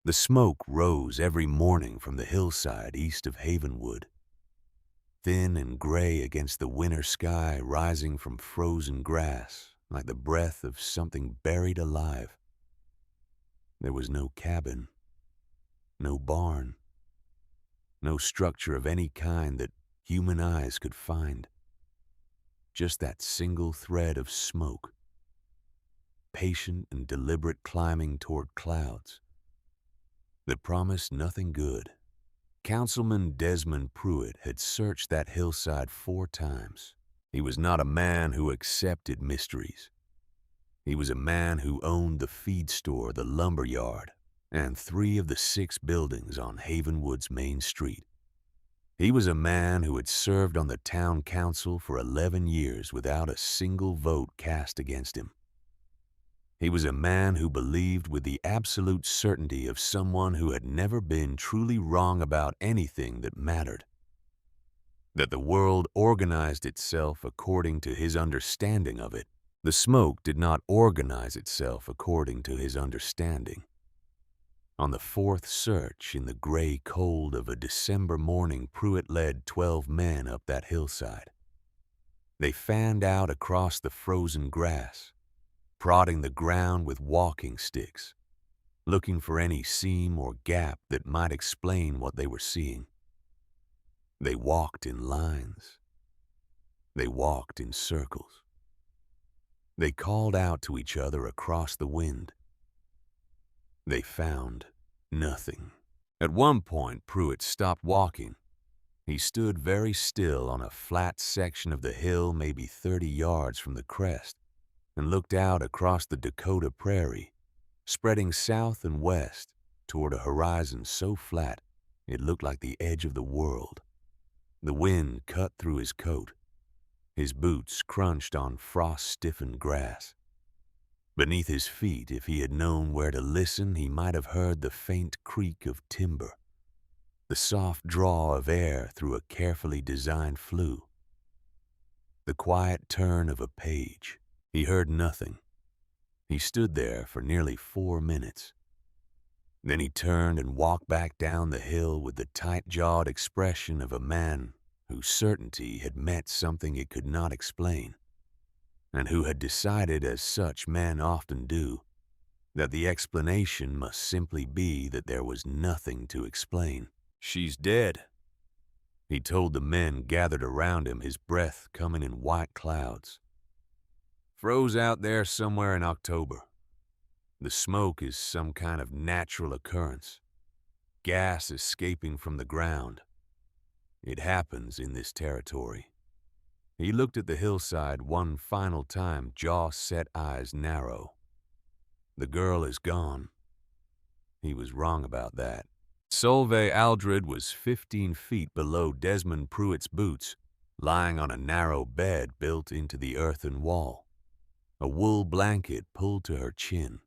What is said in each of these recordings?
The smoke rose every morning from the hillside east of Havenwood, thin and gray against the winter sky rising from frozen grass like the breath of something buried alive. There was no cabin, no barn, no structure of any kind that human eyes could find. Just that single thread of smoke, patient and deliberate climbing toward clouds that promised nothing good. Councilman Desmond Pruitt had searched that hillside 4 times. He was not a man who accepted mysteries. He was a man who owned the feed store, the lumber yard, and 3 of the 6 buildings on Havenwood's main street. He was a man who had served on the town council for 11 years without a single vote cast against him. He was a man who believed with the absolute certainty of someone who had never been truly wrong about anything that mattered. That the world organized itself according to his understanding of it. The smoke did not organize itself according to his understanding. On the 4th search in the gray cold of a December morning, Pruitt led 12 men up that hillside. They fanned out across the frozen grass, prodding the ground with walking sticks, looking for any seam or gap that might explain what they were seeing. They walked in lines. They walked in circles. They called out to each other across the wind. They found nothing. At one point, Pruitt stopped walking. He stood very still on a flat section of the hill maybe 30 yards from the crest, and looked out across the Dakota prairie, spreading south and west toward a horizon so flat it looked like the edge of the world. The wind cut through his coat. His boots crunched on frost-stiffened grass. Beneath his feet, if he had known where to listen, he might have heard the faint creak of timber, the soft draw of air through a carefully designed flue, the quiet turn of a page. He heard nothing. He stood there for nearly 4 minutes. Then he turned and walked back down the hill with the tight-jawed expression of a man whose certainty had met something it could not explain, and who had decided, as such men often do, that the explanation must simply be that there was nothing to explain. "She's dead," he told the men gathered around him, his breath coming in white clouds. "Froze out there somewhere in October. The smoke is some kind of natural occurrence. Gas escaping from the ground. It happens in this territory." He looked at the hillside one final time, jaw set, eyes narrow. The girl is gone. He was wrong about that. Solveig Aldred was 15 feet below Desmond Pruitt's boots, lying on a narrow bed built into the earthen wall. A wool blanket pulled to her chin.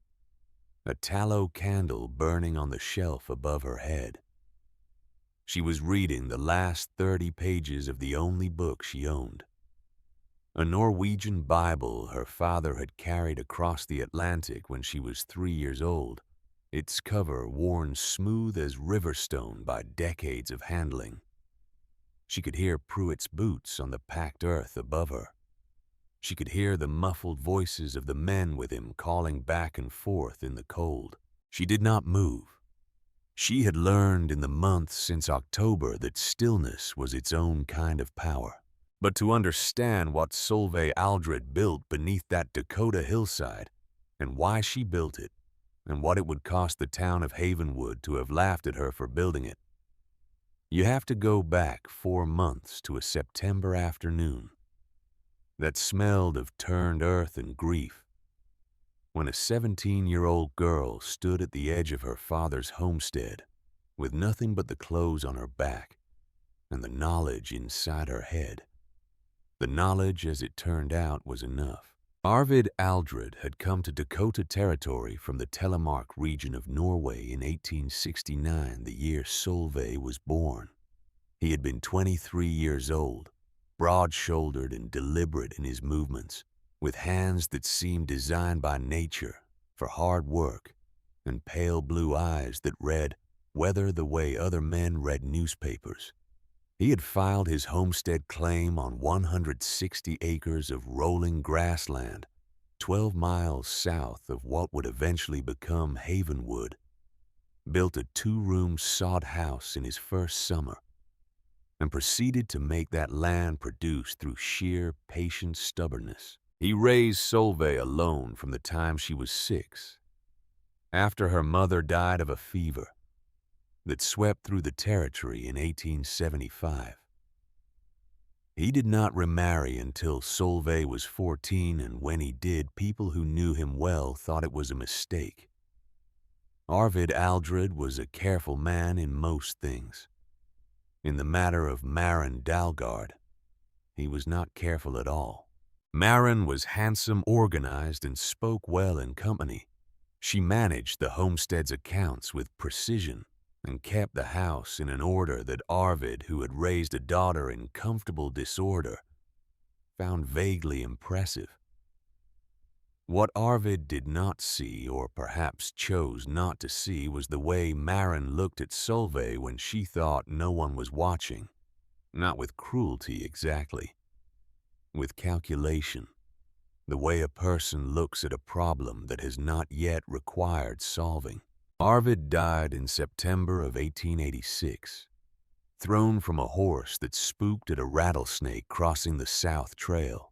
A tallow candle burning on the shelf above her head. She was reading the last 30 pages of the only book she owned. A Norwegian Bible her father had carried across the Atlantic when she was 3 years old, its cover worn smooth as riverstone by decades of handling. She could hear Pruitt's boots on the packed earth above her. She could hear the muffled voices of the men with him calling back and forth in the cold. She did not move. She had learned in the months since October that stillness was its own kind of power. But to understand what Solveig Aldred built beneath that Dakota hillside, and why she built it, and what it would cost the town of Havenwood to have laughed at her for building it, you have to go back 4 months to a September afternoon that smelled of turned earth and grief, when a 17-year-old girl stood at the edge of her father's homestead with nothing but the clothes on her back and the knowledge inside her head. The knowledge, as it turned out, was enough. Arvid Aldred had come to Dakota Territory from the Telemark region of Norway in 1869, the year Solveig was born. He had been 23 years old, broad-shouldered and deliberate in his movements, with hands that seemed designed by nature for hard work and pale blue eyes that read weather the way other men read newspapers. He had filed his homestead claim on 160 acres of rolling grassland, 12 miles south of what would eventually become Havenwood, built a 2-room sod house in his first summer, and proceeded to make that land produce through sheer patient stubbornness. He raised Solveig alone from the time she was 6, after her mother died of a fever that swept through the territory in 1875. He did not remarry until Solveig was 14, and when he did, people who knew him well thought it was a mistake. Arvid Aldred was a careful man in most things. In the matter of Maren Dalgard, he was not careful at all. Maren was handsome, organized, and spoke well in company. She managed the homestead's accounts with precision and kept the house in an order that Arvid, who had raised a daughter in comfortable disorder, found vaguely impressive. What Arvid did not see, or perhaps chose not to see, was the way Maren looked at Solveig when she thought no one was watching. Not with cruelty exactly, with calculation. The way a person looks at a problem that has not yet required solving. Arvid died in September of 1886, thrown from a horse that spooked at a rattlesnake crossing the South Trail.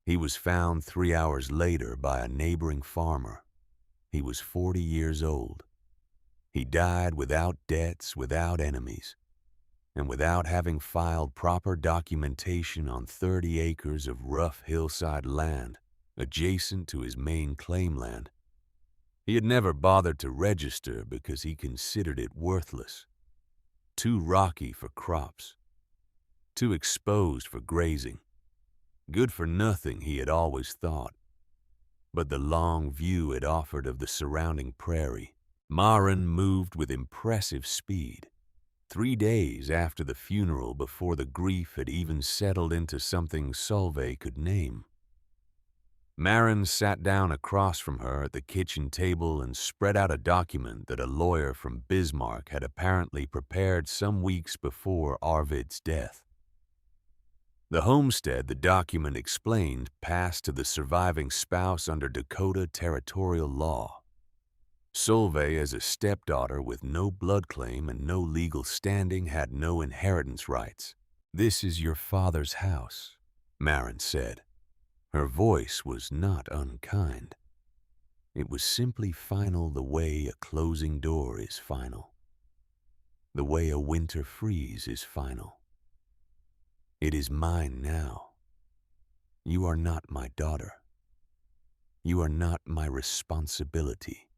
He was found 3 hours later by a neighboring farmer. He was 40 years old. He died without debts, without enemies, and without having filed proper documentation on 30 acres of rough hillside land adjacent to his main claim land. He had never bothered to register because he considered it worthless, too rocky for crops, too exposed for grazing. Good for nothing, he had always thought. But the long view it offered of the surrounding prairie. Maren moved with impressive speed. 3 days after the funeral, before the grief had even settled into something Solveig could name. Maren sat down across from her at the kitchen table and spread out a document that a lawyer from Bismarck had apparently prepared some weeks before Arvid's death. The homestead, the document explained, passed to the surviving spouse under Dakota territorial law. Solveig, as a stepdaughter with no blood claim and no legal standing, had no inheritance rights. "This is your father's house," Maren said. Her voice was not unkind. It was simply final, the way a closing door is final, the way a winter freeze is final. "It is mine now. You are not my daughter. You are not my responsibility."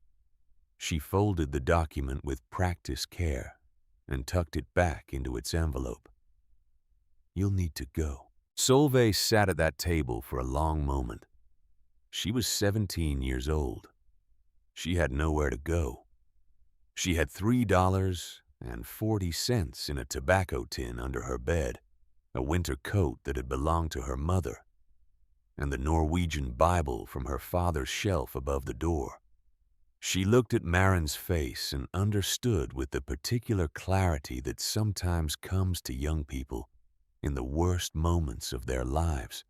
She folded the document with practiced care and tucked it back into its envelope. "You'll need to go." Solveig sat at that table for a long moment. She was 17 years old. She had nowhere to go. She had $3.40 in a tobacco tin under her bed, a winter coat that had belonged to her mother, and the Norwegian Bible from her father's shelf above the door. She looked at Maren's face and understood with the particular clarity that sometimes comes to young people in the worst moments of their lives,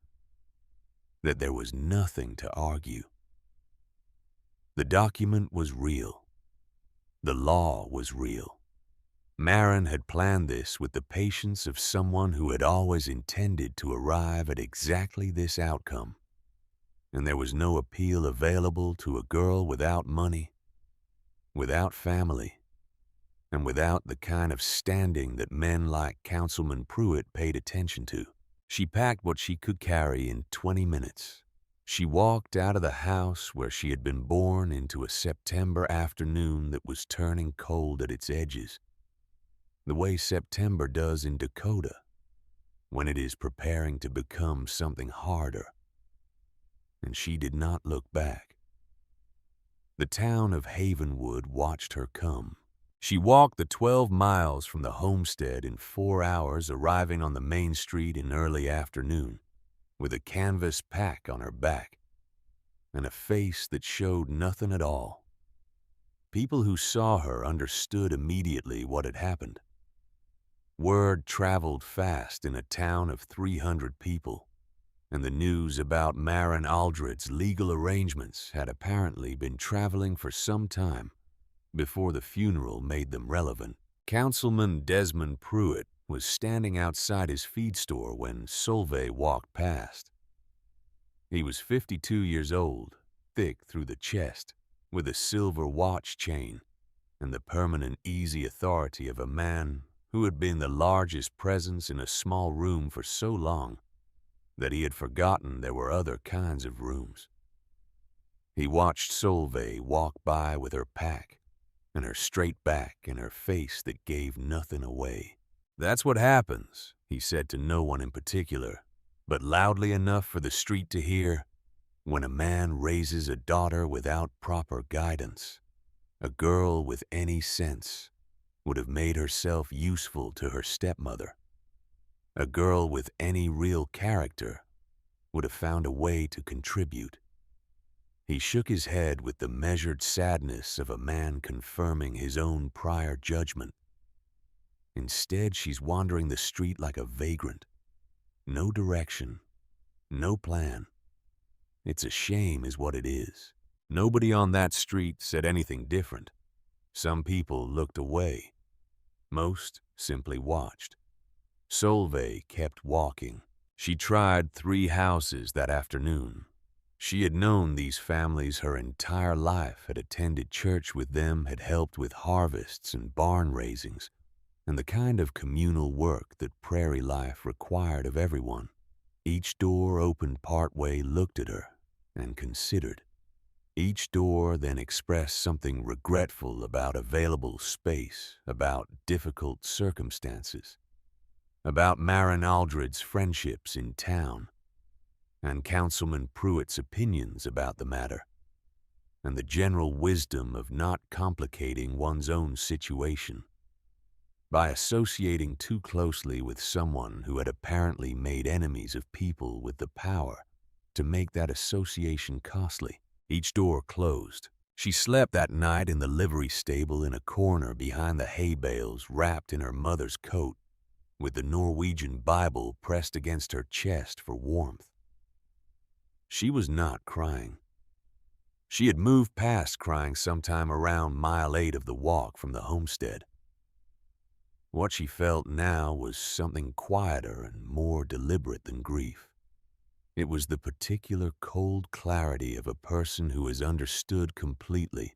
that there was nothing to argue. The document was real. The law was real. Maren had planned this with the patience of someone who had always intended to arrive at exactly this outcome, and there was no appeal available to a girl without money, without family, and without the kind of standing that men like Councilman Pruitt paid attention to. She packed what she could carry in 20 minutes. She walked out of the house where she had been born into a September afternoon that was turning cold at its edges, the way September does in Dakota when it is preparing to become something harder. And she did not look back. The town of Havenwood watched her come. She walked the 12 miles from the homestead in 4 hours, arriving on the main street in early afternoon, with a canvas pack on her back and a face that showed nothing at all. People who saw her understood immediately what had happened. Word traveled fast in a town of 300 people, and the news about Marin Aldred's legal arrangements had apparently been traveling for some time before the funeral made them relevant. Councilman Desmond Pruitt was standing outside his feed store when Solveig walked past. He was 52 years old, thick through the chest, with a silver watch chain and the permanent easy authority of a man who had been the largest presence in a small room for so long that he had forgotten there were other kinds of rooms. He watched Solveig walk by with her pack and her straight back and her face that gave nothing away. "That's what happens," he said to no one in particular, but loudly enough for the street to hear, "when a man raises a daughter without proper guidance. A girl with any sense would have made herself useful to her stepmother. A girl with any real character would have found a way to contribute." He shook his head with the measured sadness of a man confirming his own prior judgment. "Instead, she's wandering the street like a vagrant. No direction, no plan. It's a shame is what it is." Nobody on that street said anything different. Some people looked away. Most simply watched. Solveig kept walking. She tried 3 houses that afternoon. She had known these families her entire life, had attended church with them, had helped with harvests and barn raisings, and the kind of communal work that prairie life required of everyone. Each door opened partway, looked at her, and considered. Each door then expressed something regretful about available space, about difficult circumstances, about Marin Aldred's friendships in town, and Councilman Pruitt's opinions about the matter, and the general wisdom of not complicating one's own situation by associating too closely with someone who had apparently made enemies of people with the power to make that association costly. Each door closed. She slept that night in the livery stable in a corner behind the hay bales, wrapped in her mother's coat, with the Norwegian Bible pressed against her chest for warmth. She was not crying. She had moved past crying sometime around mile 8 of the walk from the homestead. What she felt now was something quieter and more deliberate than grief. It was the particular cold clarity of a person who has understood completely,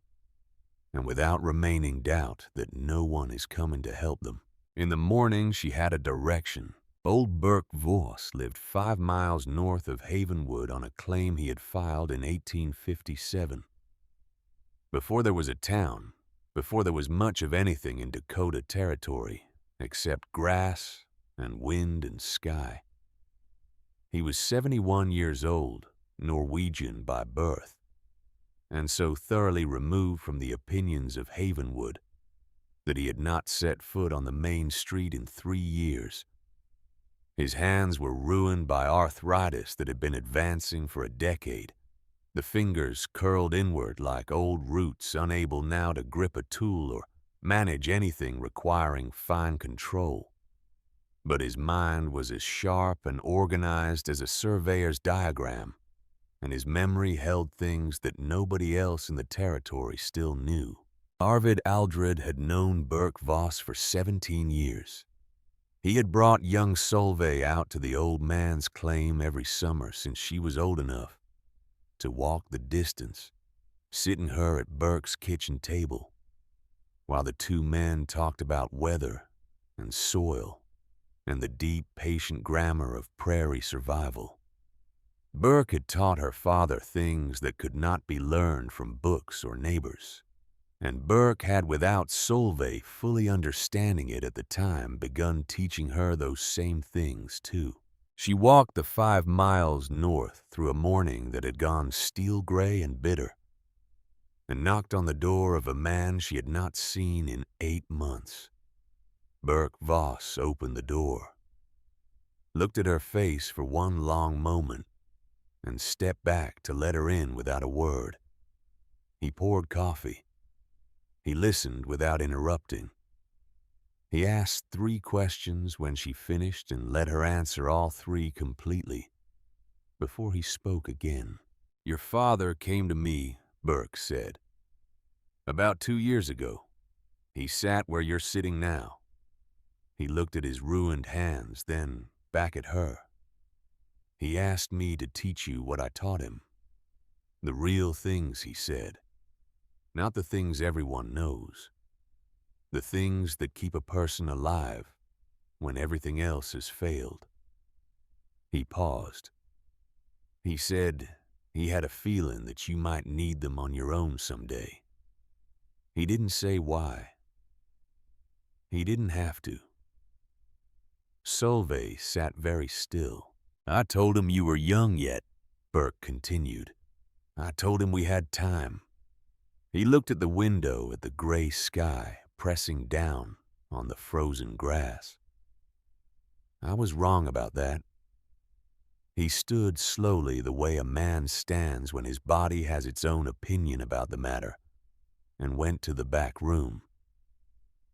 and without remaining doubt that no one is coming to help them. In the morning she had a direction. Old Burke Voss lived 5 miles north of Havenwood on a claim he had filed in 1857. Before there was a town, before there was much of anything in Dakota Territory, except grass and wind and sky. He was 71 years old, Norwegian by birth, and so thoroughly removed from the opinions of Havenwood that he had not set foot on the main street in 3 years. His hands were ruined by arthritis that had been advancing for a decade. The fingers curled inward like old roots, unable now to grip a tool or manage anything requiring fine control. But his mind was as sharp and organized as a surveyor's diagram, and his memory held things that nobody else in the territory still knew. Arvid Aldred had known Burke Voss for 17 years. He had brought young Solveig out to the old man's claim every summer since she was old enough to walk the distance, sitting her at Burke's kitchen table, while the 2 men talked about weather and soil and the deep, patient grammar of prairie survival. Burke had taught her father things that could not be learned from books or neighbors, and Burke had, without Solveig fully understanding it at the time, begun teaching her those same things too. She walked the 5 miles north through a morning that had gone steel gray and bitter, and knocked on the door of a man she had not seen in 8 months. Burke Voss opened the door, looked at her face for one long moment, and stepped back to let her in without a word. He poured coffee. He listened without interrupting. He asked 3 questions when she finished and let her answer all 3 completely before he spoke again. "Your father came to me," Burke said, "about 2 years ago. He sat where you're sitting now. He looked at his ruined hands, then back at her. He asked me to teach you what I taught him. The real things," he said, "not the things everyone knows. The things that keep a person alive when everything else has failed." He paused. He said he had a feeling that you might need them on your own someday. He didn't say why. He didn't have to. Solveig sat very still. "I told him you were young yet," Burke continued. "I told him we had time." He looked at the window at the gray sky pressing down on the frozen grass. "I was wrong about that." He stood slowly the way a man stands when his body has its own opinion about the matter, and went to the back room.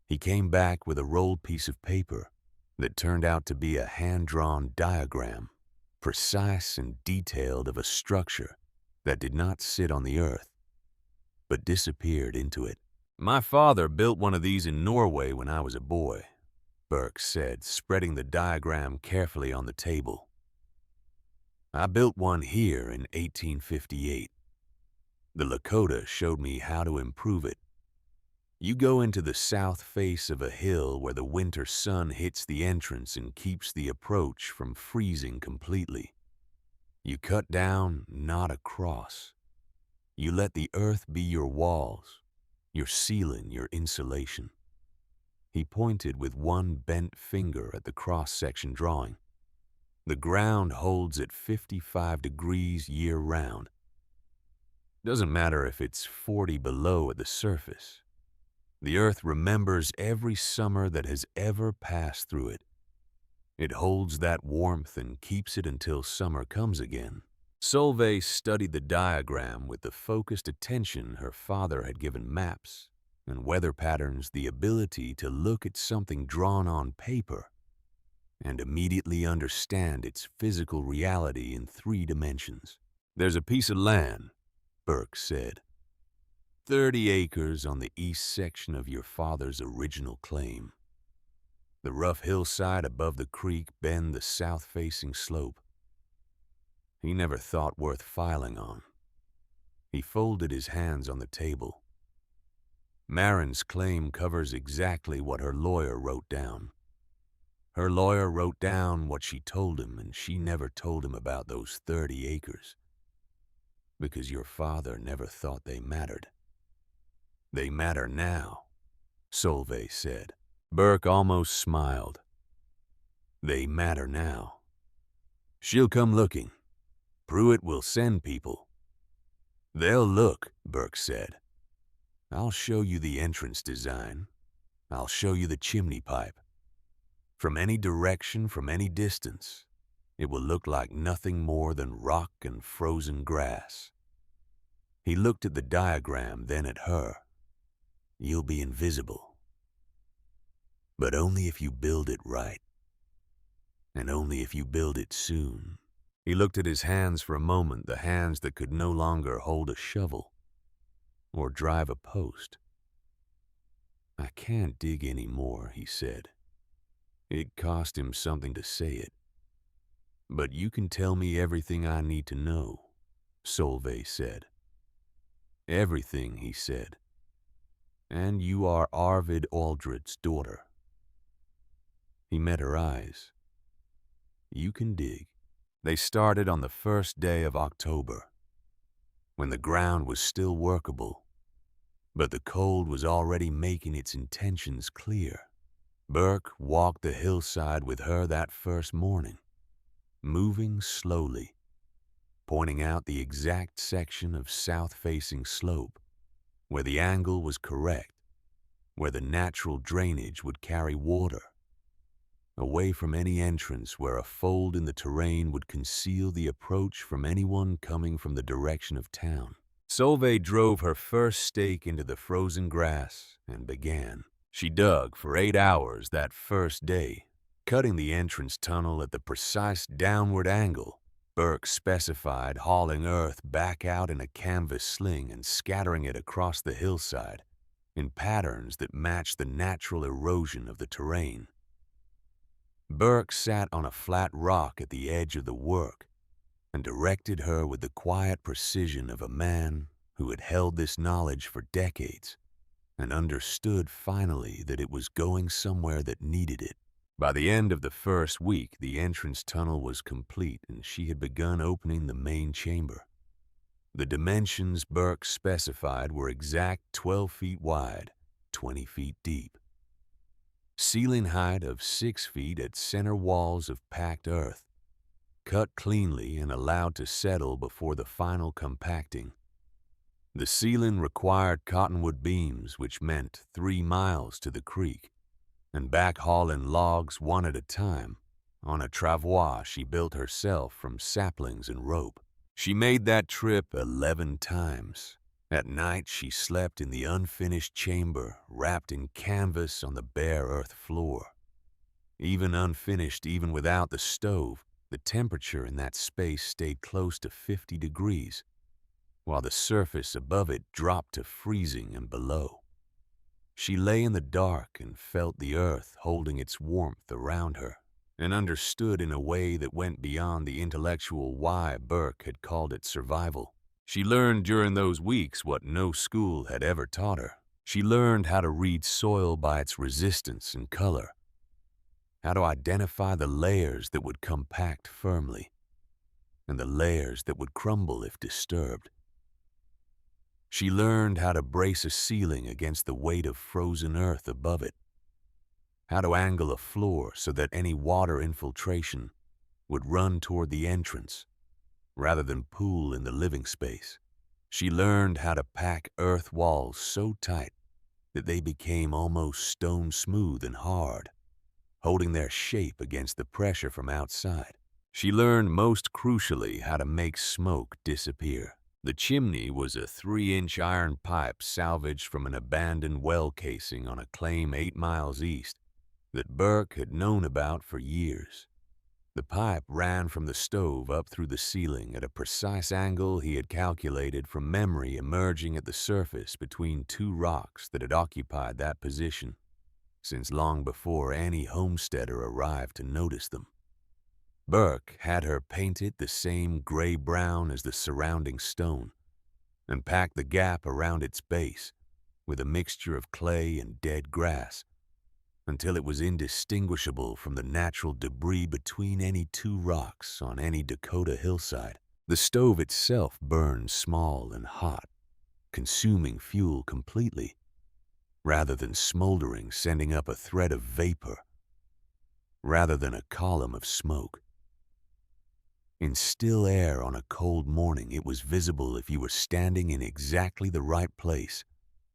He came back with a rolled piece of paper that turned out to be a hand-drawn diagram, precise and detailed, of a structure that did not sit on the earth, but disappeared into it. "My father built one of these in Norway when I was a boy," Burke said, spreading the diagram carefully on the table. "I built one here in 1858. The Lakota showed me how to improve it. You go into the south face of a hill where the winter sun hits the entrance and keeps the approach from freezing completely. You cut down, not across. You let the earth be your walls, your ceiling, your insulation." He pointed with one bent finger at the cross-section drawing. "The ground holds at 55 degrees year-round. Doesn't matter if it's 40 below at the surface. The earth remembers every summer that has ever passed through it. It holds that warmth and keeps it until summer comes again." Solveig studied the diagram with the focused attention her father had given maps and weather patterns, the ability to look at something drawn on paper and immediately understand its physical reality in 3 dimensions. "There's a piece of land," Burke said, 30 acres on the east section of your father's original claim. The rough hillside above the creek bend the south-facing slope. He never thought worth filing on." He folded his hands on the table. "Marin's claim covers exactly what her lawyer wrote down. Her lawyer wrote down what she told him, and she never told him about those 30 acres. Because your father never thought they mattered." "They matter now," Solveig said. Burke almost smiled. "They matter now. She'll come looking. Pruitt will send people." "They'll look," Burke said. "I'll show you the entrance design. I'll show you the chimney pipe. From any direction, from any distance, it will look like nothing more than rock and frozen grass." He looked at the diagram, then at her. "You'll be invisible. But only if you build it right. And only if you build it soon." He looked at his hands for a moment, the hands that could no longer hold a shovel or drive a post. "I can't dig any more," he said. It cost him something to say it. "But you can tell me everything I need to know," Solveig said. "Everything," he said. "And you are Arvid Aldrid's daughter." He met her eyes. "You can dig." They started on the first day of October, when the ground was still workable, but the cold was already making its intentions clear. Burke walked the hillside with her that first morning, moving slowly, pointing out the exact section of south-facing slope where the angle was correct, where the natural drainage would carry water, away from any entrance where a fold in the terrain would conceal the approach from anyone coming from the direction of town. Solveig drove her first stake into the frozen grass and began. She dug for 8 hours that first day, cutting the entrance tunnel at the precise downward angle Burke specified, hauling earth back out in a canvas sling and scattering it across the hillside in patterns that matched the natural erosion of the terrain. Burke sat on a flat rock at the edge of the work and directed her with the quiet precision of a man who had held this knowledge for decades and understood finally that it was going somewhere that needed it. By the end of the first week, the entrance tunnel was complete and she had begun opening the main chamber. The dimensions Burke specified were exact 12 feet wide, 20 feet deep. Ceiling height of 6 feet at center walls of packed earth, cut cleanly and allowed to settle before the final compacting. The ceiling required cottonwood beams, which meant 3 miles to the creek, and backhauling logs one at a time on a travois she built herself from saplings and rope. She made that trip 11 times. At night, she slept in the unfinished chamber, wrapped in canvas on the bare earth floor. Even unfinished, even without the stove, the temperature in that space stayed close to 50 degrees, while the surface above it dropped to freezing and below. She lay in the dark and felt the earth holding its warmth around her, and understood in a way that went beyond the intellectual why Burke had called it survival. She learned during those weeks what no school had ever taught her. She learned how to read soil by its resistance and color, how to identify the layers that would compact firmly, and the layers that would crumble if disturbed. She learned how to brace a ceiling against the weight of frozen earth above it, how to angle a floor so that any water infiltration would run toward the entrance rather than pool in the living space. She learned how to pack earth walls so tight that they became almost stone smooth and hard, holding their shape against the pressure from outside. She learned most crucially how to make smoke disappear. The chimney was a 3-inch iron pipe salvaged from an abandoned well casing on a claim 8 miles east that Burke had known about for years. The pipe ran from the stove up through the ceiling at a precise angle he had calculated from memory, emerging at the surface between 2 rocks that had occupied that position since long before any homesteader arrived to notice them. Burke had her paint it the same gray-brown as the surrounding stone and pack the gap around its base with a mixture of clay and dead grass until it was indistinguishable from the natural debris between any 2 rocks on any Dakota hillside. The stove itself burned small and hot, consuming fuel completely, rather than smoldering, sending up a thread of vapor, rather than a column of smoke. In still air on a cold morning, it was visible if you were standing in exactly the right place,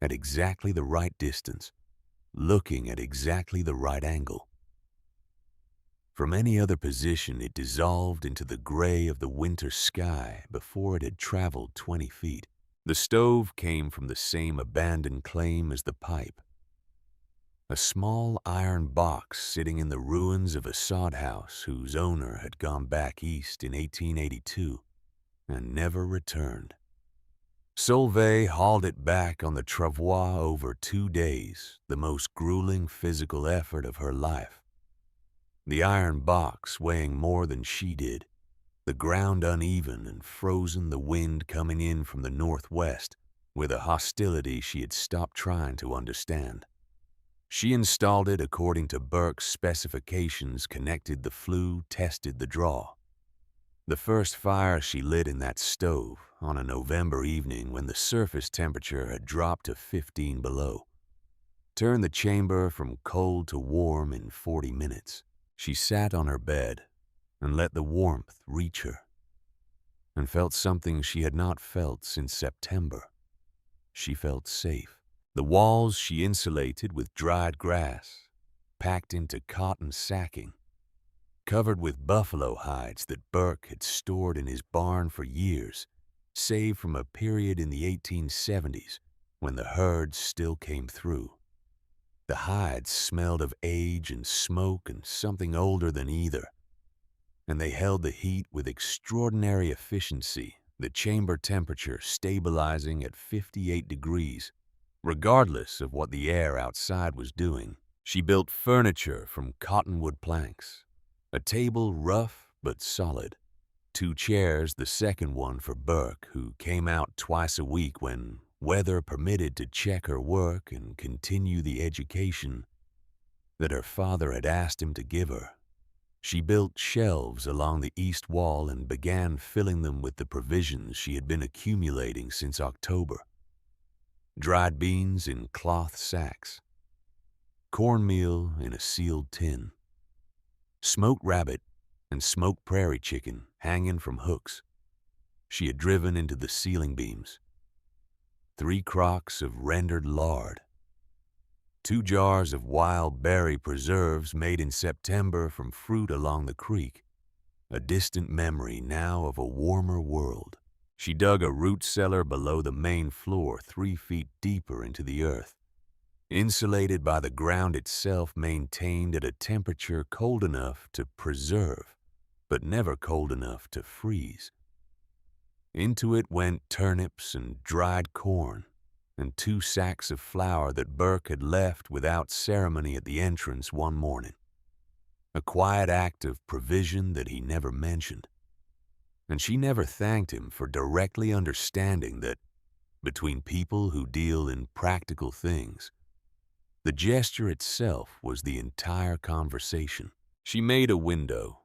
at exactly the right distance, looking at exactly the right angle. From any other position, it dissolved into the gray of the winter sky before it had traveled 20 feet. The stove came from the same abandoned claim as the pipe. A small iron box sitting in the ruins of a sod house whose owner had gone back east in 1882 and never returned. Solveig hauled it back on the travois over 2 days, the most grueling physical effort of her life. The iron box weighing more than she did, the ground uneven and frozen, the wind coming in from the northwest with a hostility she had stopped trying to understand. She installed it according to Burke's specifications, connected the flue, tested the draw. The first fire she lit in that stove on a November evening when the surface temperature had dropped to 15 below turned the chamber from cold to warm in 40 minutes. She sat on her bed and let the warmth reach her, and felt something she had not felt since September. She felt safe. The walls she insulated with dried grass, packed into cotton sacking, covered with buffalo hides that Burke had stored in his barn for years, save from a period in the 1870s when the herds still came through. The hides smelled of age and smoke and something older than either, and they held the heat with extraordinary efficiency, the chamber temperature stabilizing at 58 degrees, regardless of what the air outside was doing. She built furniture from cottonwood planks, a table rough but solid, 2 chairs, the second one for Burke, who came out twice a week when weather permitted to check her work and continue the education that her father had asked him to give her. She built shelves along the east wall and began filling them with the provisions she had been accumulating since October. Dried beans in cloth sacks, cornmeal in a sealed tin, smoked rabbit and smoked prairie chicken hanging from hooks she had driven into the ceiling beams, 3 crocks of rendered lard, 2 jars of wild berry preserves made in September from fruit along the creek, a distant memory now of a warmer world. She dug a root cellar below the main floor 3 feet deeper into the earth, insulated by the ground itself, maintained at a temperature cold enough to preserve, but never cold enough to freeze. Into it went turnips and dried corn, and 2 sacks of flour that Burke had left without ceremony at the entrance one morning. A quiet act of provision that he never mentioned. And she never thanked him for directly understanding that, between people who deal in practical things, the gesture itself was the entire conversation. She made a window,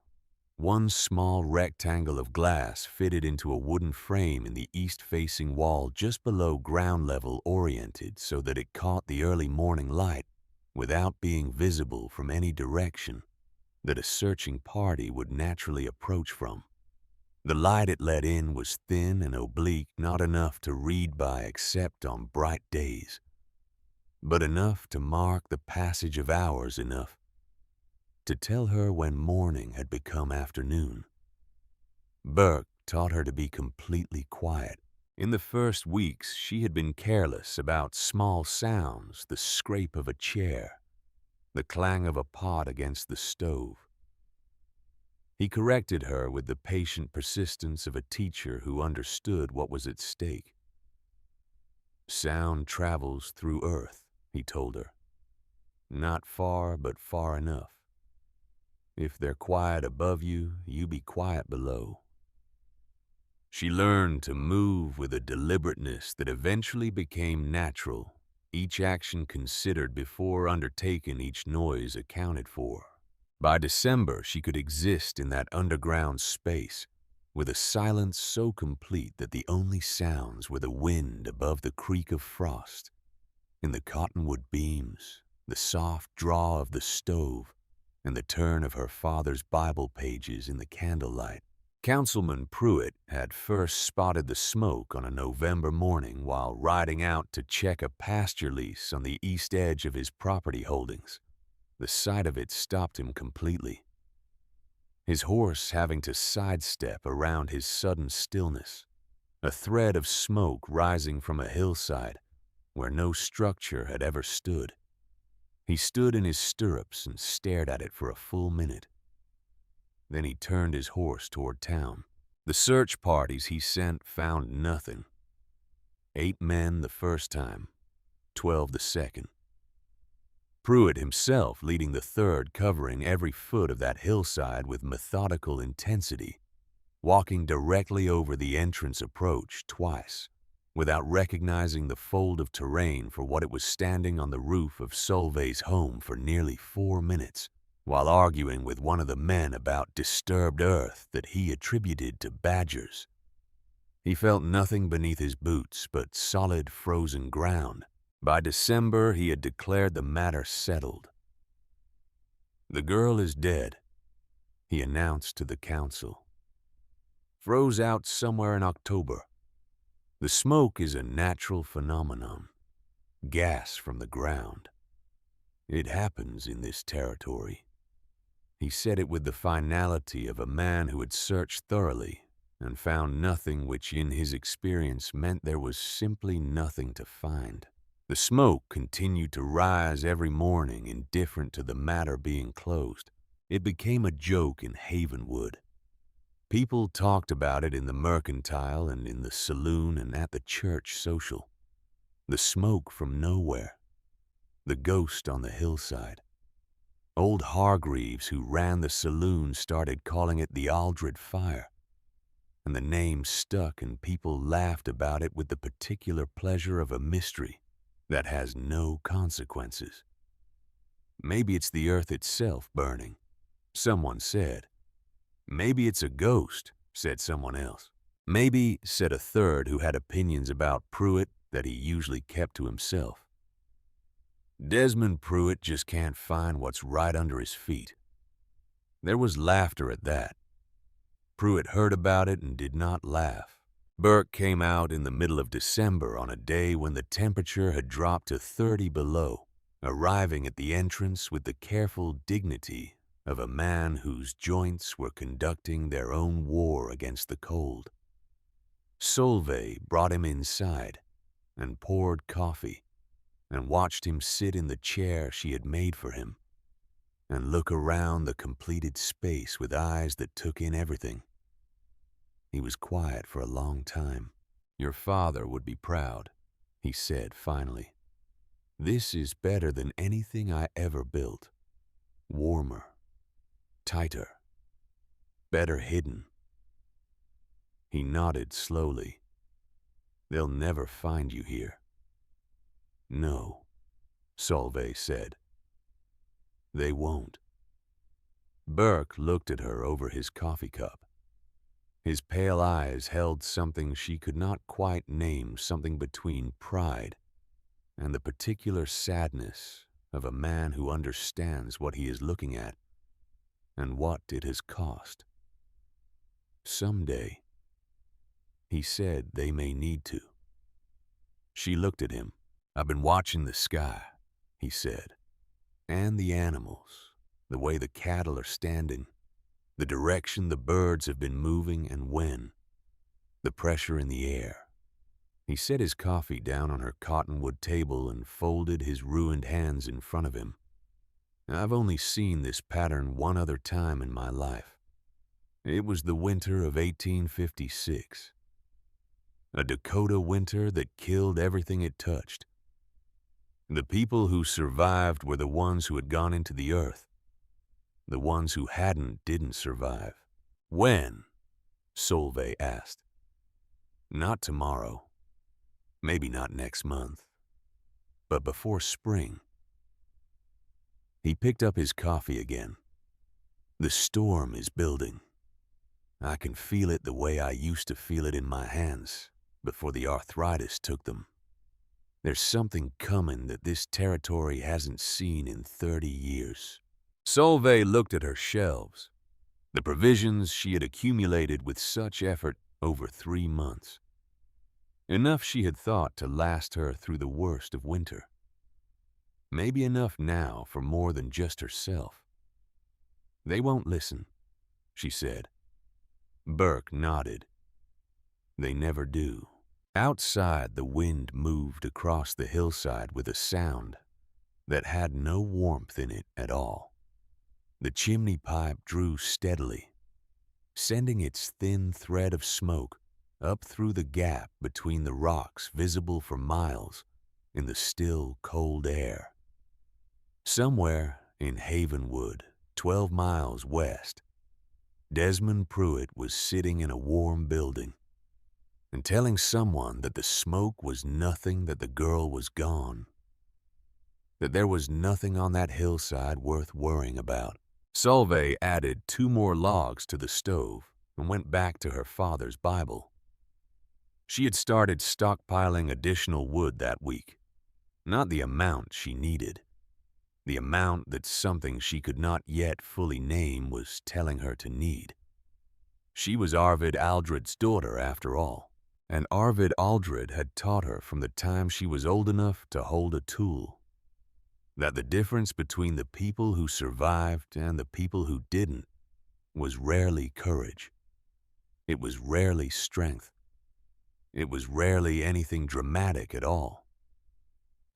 one small rectangle of glass fitted into a wooden frame in the east-facing wall just below ground level, oriented so that it caught the early morning light without being visible from any direction that a searching party would naturally approach from. The light it let in was thin and oblique, not enough to read by except on bright days, but enough to mark the passage of hours, enough to tell her when morning had become afternoon. Burke taught her to be completely quiet. In the first weeks, she had been careless about small sounds, the scrape of a chair, the clang of a pot against the stove. He corrected her with the patient persistence of a teacher who understood what was at stake. Sound travels through earth, he told her. Not far, but far enough. If they're quiet above you, you be quiet below. She learned to move with a deliberateness that eventually became natural, each action considered before undertaken, each noise accounted for. By December, she could exist in that underground space with a silence so complete that the only sounds were the wind above the creak of frost in the cottonwood beams, the soft draw of the stove, and the turn of her father's Bible pages in the candlelight. Councilman Pruitt had first spotted the smoke on a November morning while riding out to check a pasture lease on the east edge of his property holdings. The sight of it stopped him completely, his horse having to sidestep around his sudden stillness, a thread of smoke rising from a hillside where no structure had ever stood. He stood in his stirrups and stared at it for a full minute. Then he turned his horse toward town. The search parties he sent found nothing. 8 men the first time, 12 the second. Pruitt himself leading the third, covering every foot of that hillside with methodical intensity, walking directly over the entrance approach twice, without recognizing the fold of terrain for what it was, standing on the roof of Solvay's home for nearly 4 minutes, while arguing with one of the men about disturbed earth that he attributed to badgers. He felt nothing beneath his boots but solid frozen ground. By December, he had declared the matter settled. "The girl is dead," he announced to the council. "Froze out somewhere in October. The smoke is a natural phenomenon, gas from the ground. It happens in this territory." He said it with the finality of a man who had searched thoroughly and found nothing, which in his experience meant there was simply nothing to find. The smoke continued to rise every morning, indifferent to the matter being closed. It became a joke in Havenwood. People talked about it in the mercantile and in the saloon and at the church social. The smoke from nowhere. The ghost on the hillside. Old Hargreaves, who ran the saloon, started calling it the Aldred Fire, and the name stuck and people laughed about it with the particular pleasure of a mystery that has no consequences. Maybe it's the earth itself burning, someone said. Maybe it's a ghost, said someone else. Maybe, said a third who had opinions about Pruitt that he usually kept to himself. Desmond Pruitt just can't find what's right under his feet. There was laughter at that. Pruitt heard about it and did not laugh. Burke came out in the middle of December on a day when the temperature had dropped to 30 below, arriving at the entrance with the careful dignity of a man whose joints were conducting their own war against the cold. Solveig brought him inside and poured coffee and watched him sit in the chair she had made for him and look around the completed space with eyes that took in everything. He was quiet for a long time. Your father would be proud, he said finally. This is better than anything I ever built. Warmer, tighter, better hidden. He nodded slowly. They'll never find you here. No, Solveig said. They won't. Burke looked at her over his coffee cup. His pale eyes held something she could not quite name, something between pride and the particular sadness of a man who understands what he is looking at and what it has cost. Someday, he said, they may need to. She looked at him. I've been watching the sky, he said, and the animals, the way the cattle are standing, the direction the birds have been moving and when, the pressure in the air. He set his coffee down on her cottonwood table and folded his ruined hands in front of him. I've only seen this pattern one other time in my life. It was the winter of 1856. A Dakota winter that killed everything it touched. The people who survived were the ones who had gone into the earth. The ones who didn't survive. When? Solveig asked. Not tomorrow. Maybe not next month. But before spring. He picked up his coffee again. The storm is building. I can feel it the way I used to feel it in my hands before the arthritis took them. There's something coming that this territory hasn't seen in 30 years. Solveig looked at her shelves, the provisions she had accumulated with such effort over 3 months. Enough, she had thought, to last her through the worst of winter. Maybe enough now for more than just herself. They won't listen, she said. Burke nodded. They never do. Outside, the wind moved across the hillside with a sound that had no warmth in it at all. The chimney pipe drew steadily, sending its thin thread of smoke up through the gap between the rocks visible for miles in the still, cold air. Somewhere in Havenwood, 12 miles west, Desmond Pruitt was sitting in a warm building and telling someone that the smoke was nothing, that the girl was gone, that there was nothing on that hillside worth worrying about. Solveig added 2 more logs to the stove and went back to her father's Bible. She had started stockpiling additional wood that week, not the amount she needed, the amount that something she could not yet fully name was telling her to need. She was Arvid Aldred's daughter, after all. And Arvid Aldred had taught her from the time she was old enough to hold a tool that the difference between the people who survived and the people who didn't was rarely courage. It was rarely strength. It was rarely anything dramatic at all.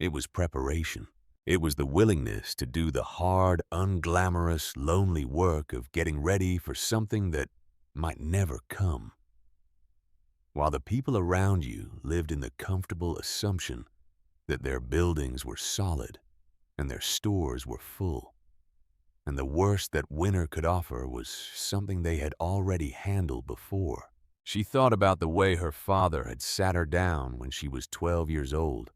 It was preparation. It was the willingness to do the hard, unglamorous, lonely work of getting ready for something that might never come. While the people around you lived in the comfortable assumption that their buildings were solid and their stores were full, and the worst that winter could offer was something they had already handled before. She thought about the way her father had sat her down when she was 12 years old,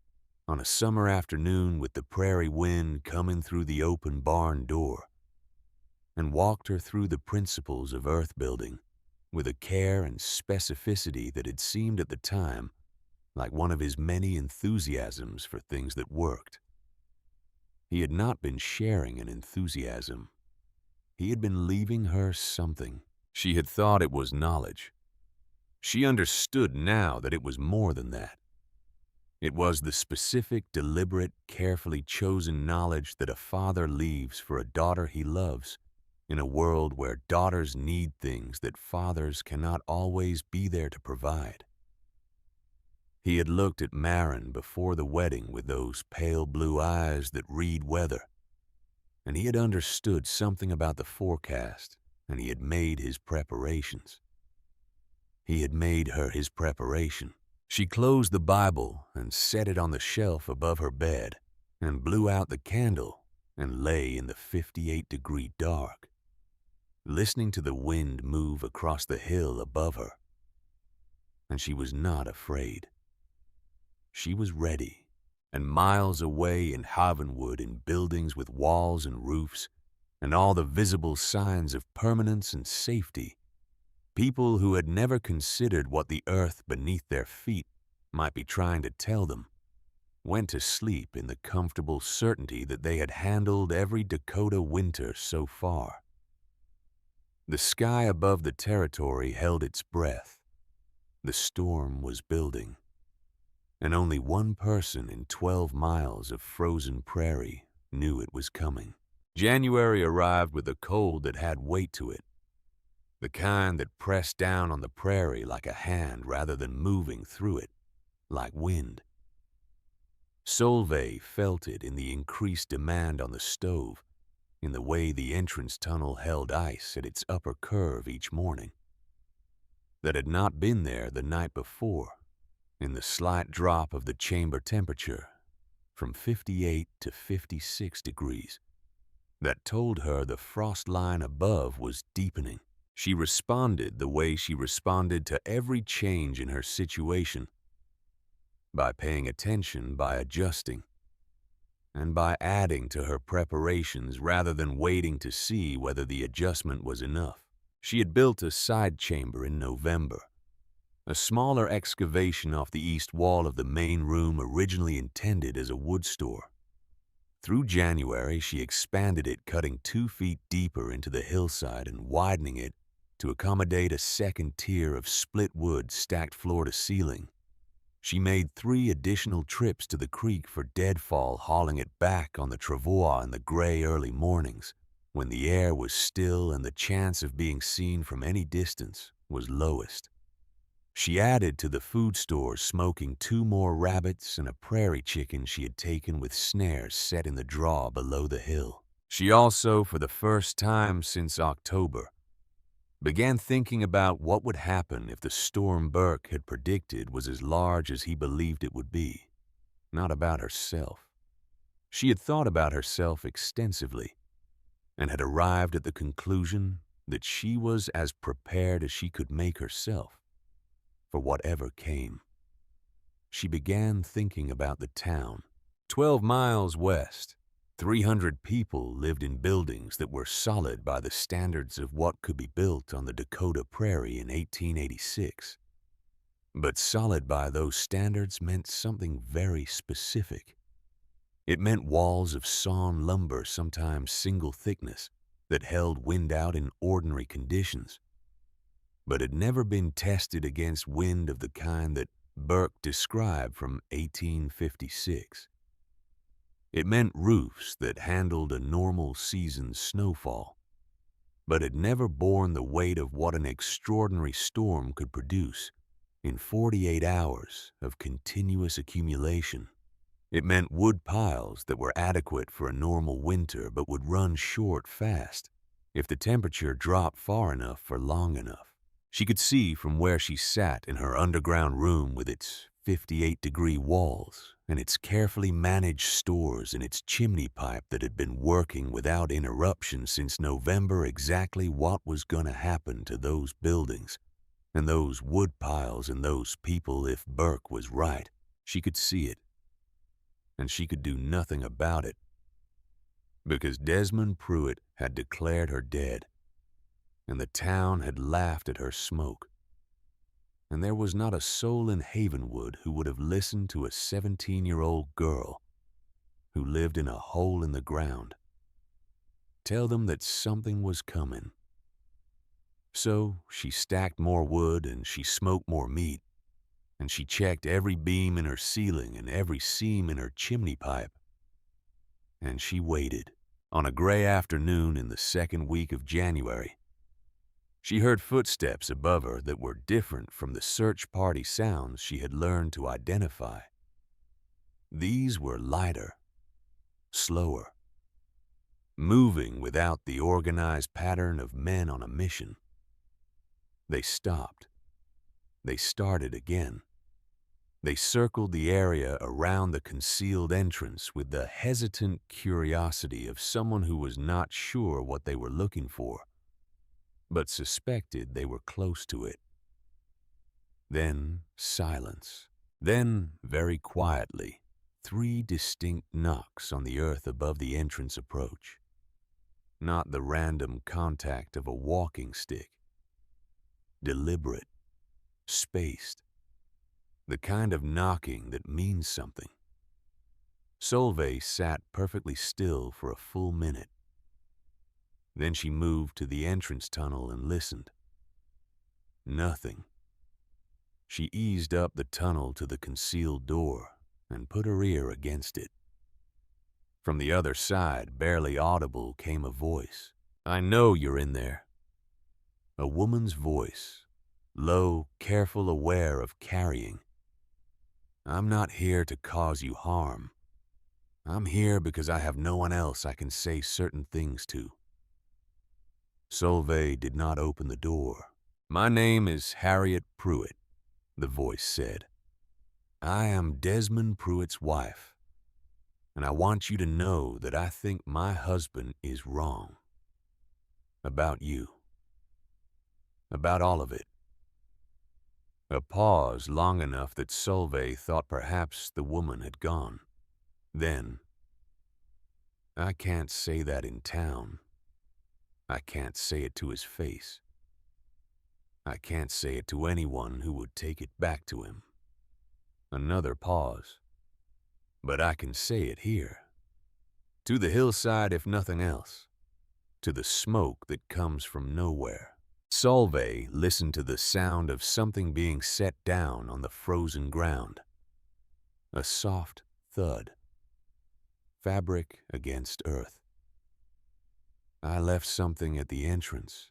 on a summer afternoon with the prairie wind coming through the open barn door, and walked her through the principles of earth building with a care and specificity that had seemed at the time like one of his many enthusiasms for things that worked. He had not been sharing an enthusiasm. He had been leaving her something. She had thought it was knowledge. She understood now that it was more than that. It was the specific, deliberate, carefully chosen knowledge that a father leaves for a daughter he loves in a world where daughters need things that fathers cannot always be there to provide. He had looked at Marin before the wedding with those pale blue eyes that read weather, and he had understood something about the forecast, and he had made his preparations. He had made her his preparation. She closed the Bible and set it on the shelf above her bed and blew out the candle and lay in the 58-degree dark, listening to the wind move across the hill above her. And she was not afraid. She was ready, and miles away in Havenwood, in buildings with walls and roofs and all the visible signs of permanence and safety, people who had never considered what the earth beneath their feet might be trying to tell them, went to sleep in the comfortable certainty that they had handled every Dakota winter so far. The sky above the territory held its breath. The storm was building, and only one person in 12 miles of frozen prairie knew it was coming. January arrived with a cold that had weight to it, the kind that pressed down on the prairie like a hand rather than moving through it, like wind. Solveig felt it in the increased demand on the stove, in the way the entrance tunnel held ice at its upper curve each morning, that had not been there the night before, in the slight drop of the chamber temperature from 58 to 56 degrees, that told her the frost line above was deepening. She responded the way she responded to every change in her situation, by paying attention, by adjusting, and by adding to her preparations rather than waiting to see whether the adjustment was enough. She had built a side chamber in November, a smaller excavation off the east wall of the main room originally intended as a wood store. Through January, she expanded it, cutting 2 feet deeper into the hillside and widening it to accommodate a second tier of split wood stacked floor to ceiling. She made 3 additional trips to the creek for deadfall, hauling it back on the travois in the gray early mornings, when the air was still and the chance of being seen from any distance was lowest. She added to the food store, smoking 2 more rabbits and a prairie chicken she had taken with snares set in the draw below the hill. She also, for the first time since October, began thinking about what would happen if the storm Burke had predicted was as large as he believed it would be. Not about herself. She had thought about herself extensively and had arrived at the conclusion that she was as prepared as she could make herself for whatever came. She began thinking about the town. 12 miles west, 300 people lived in buildings that were solid by the standards of what could be built on the Dakota Prairie in 1886. But solid by those standards meant something very specific. It meant walls of sawn lumber, sometimes single thickness, that held wind out in ordinary conditions, but had never been tested against wind of the kind that Burke described from 1856. It meant roofs that handled a normal season's snowfall, but had never borne the weight of what an extraordinary storm could produce in 48 hours of continuous accumulation. It meant wood piles that were adequate for a normal winter but would run short fast if the temperature dropped far enough for long enough. She could see from where she sat in her underground room with its 58-degree walls and its carefully managed stores and its chimney pipe that had been working without interruption since November exactly what was going to happen to those buildings and those wood piles and those people if Burke was right. She could see it, and she could do nothing about it, because Desmond Pruitt had declared her dead, and the town had laughed at her smoke, and there was not a soul in Havenwood who would have listened to a 17-year-old girl who lived in a hole in the ground tell them that something was coming. So she stacked more wood and she smoked more meat, and she checked every beam in her ceiling and every seam in her chimney pipe. And she waited. On a gray afternoon in the second week of January, she heard footsteps above her that were different from the search party sounds she had learned to identify. These were lighter, slower, moving without the organized pattern of men on a mission. They stopped. They started again. They circled the area around the concealed entrance with the hesitant curiosity of someone who was not sure what they were looking for, but suspected they were close to it. Then silence. Then, very quietly, 3 distinct knocks on the earth above the entrance approach. Not the random contact of a walking stick. Deliberate, spaced, the kind of knocking that means something. Solveig sat perfectly still for a full minute. Then she moved to the entrance tunnel and listened. Nothing. She eased up the tunnel to the concealed door and put her ear against it. From the other side, barely audible, came a voice. "I know you're in there." A woman's voice, low, careful, aware of carrying. "I'm not here to cause you harm. I'm here because I have no one else I can say certain things to." Solveig did not open the door. "My name is Harriet Pruitt," the voice said. "I am Desmond Pruitt's wife, and I want you to know that I think my husband is wrong. About you. About all of it." A pause long enough that Solveig thought perhaps the woman had gone. Then, "I can't say that in town. I can't say it to his face. I can't say it to anyone who would take it back to him." Another pause. "But I can say it here. To the hillside if nothing else. To the smoke that comes from nowhere." Solveig listened to the sound of something being set down on the frozen ground. A soft thud. Fabric against earth. "I left something at the entrance,"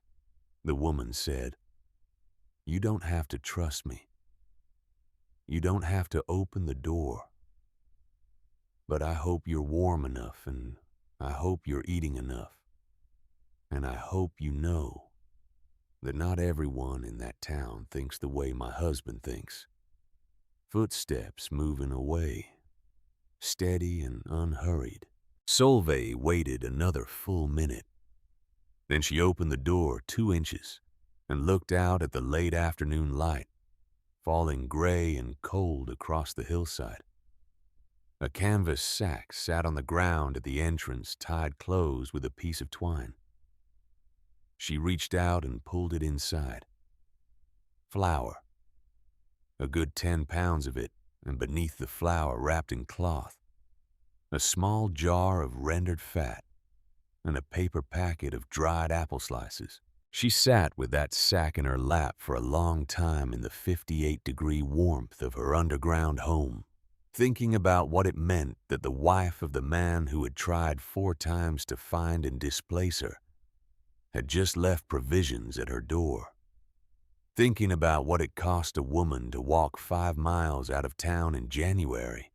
the woman said. "You don't have to trust me. You don't have to open the door. But I hope you're warm enough, and I hope you're eating enough. And I hope you know that not everyone in that town thinks the way my husband thinks." Footsteps moving away, steady and unhurried. Solveig waited another full minute. Then she opened the door 2 inches and looked out at the late afternoon light, falling gray and cold across the hillside. A canvas sack sat on the ground at the entrance, tied closed with a piece of twine. She reached out and pulled it inside. Flour. A good 10 pounds of it, and beneath the flour, wrapped in cloth, a small jar of rendered fat, and a paper packet of dried apple slices. She sat with that sack in her lap for a long time in the 58-degree warmth of her underground home, thinking about what it meant that the wife of the man who had tried 4 times to find and displace her had just left provisions at her door. Thinking about what it cost a woman to walk 5 miles out of town in January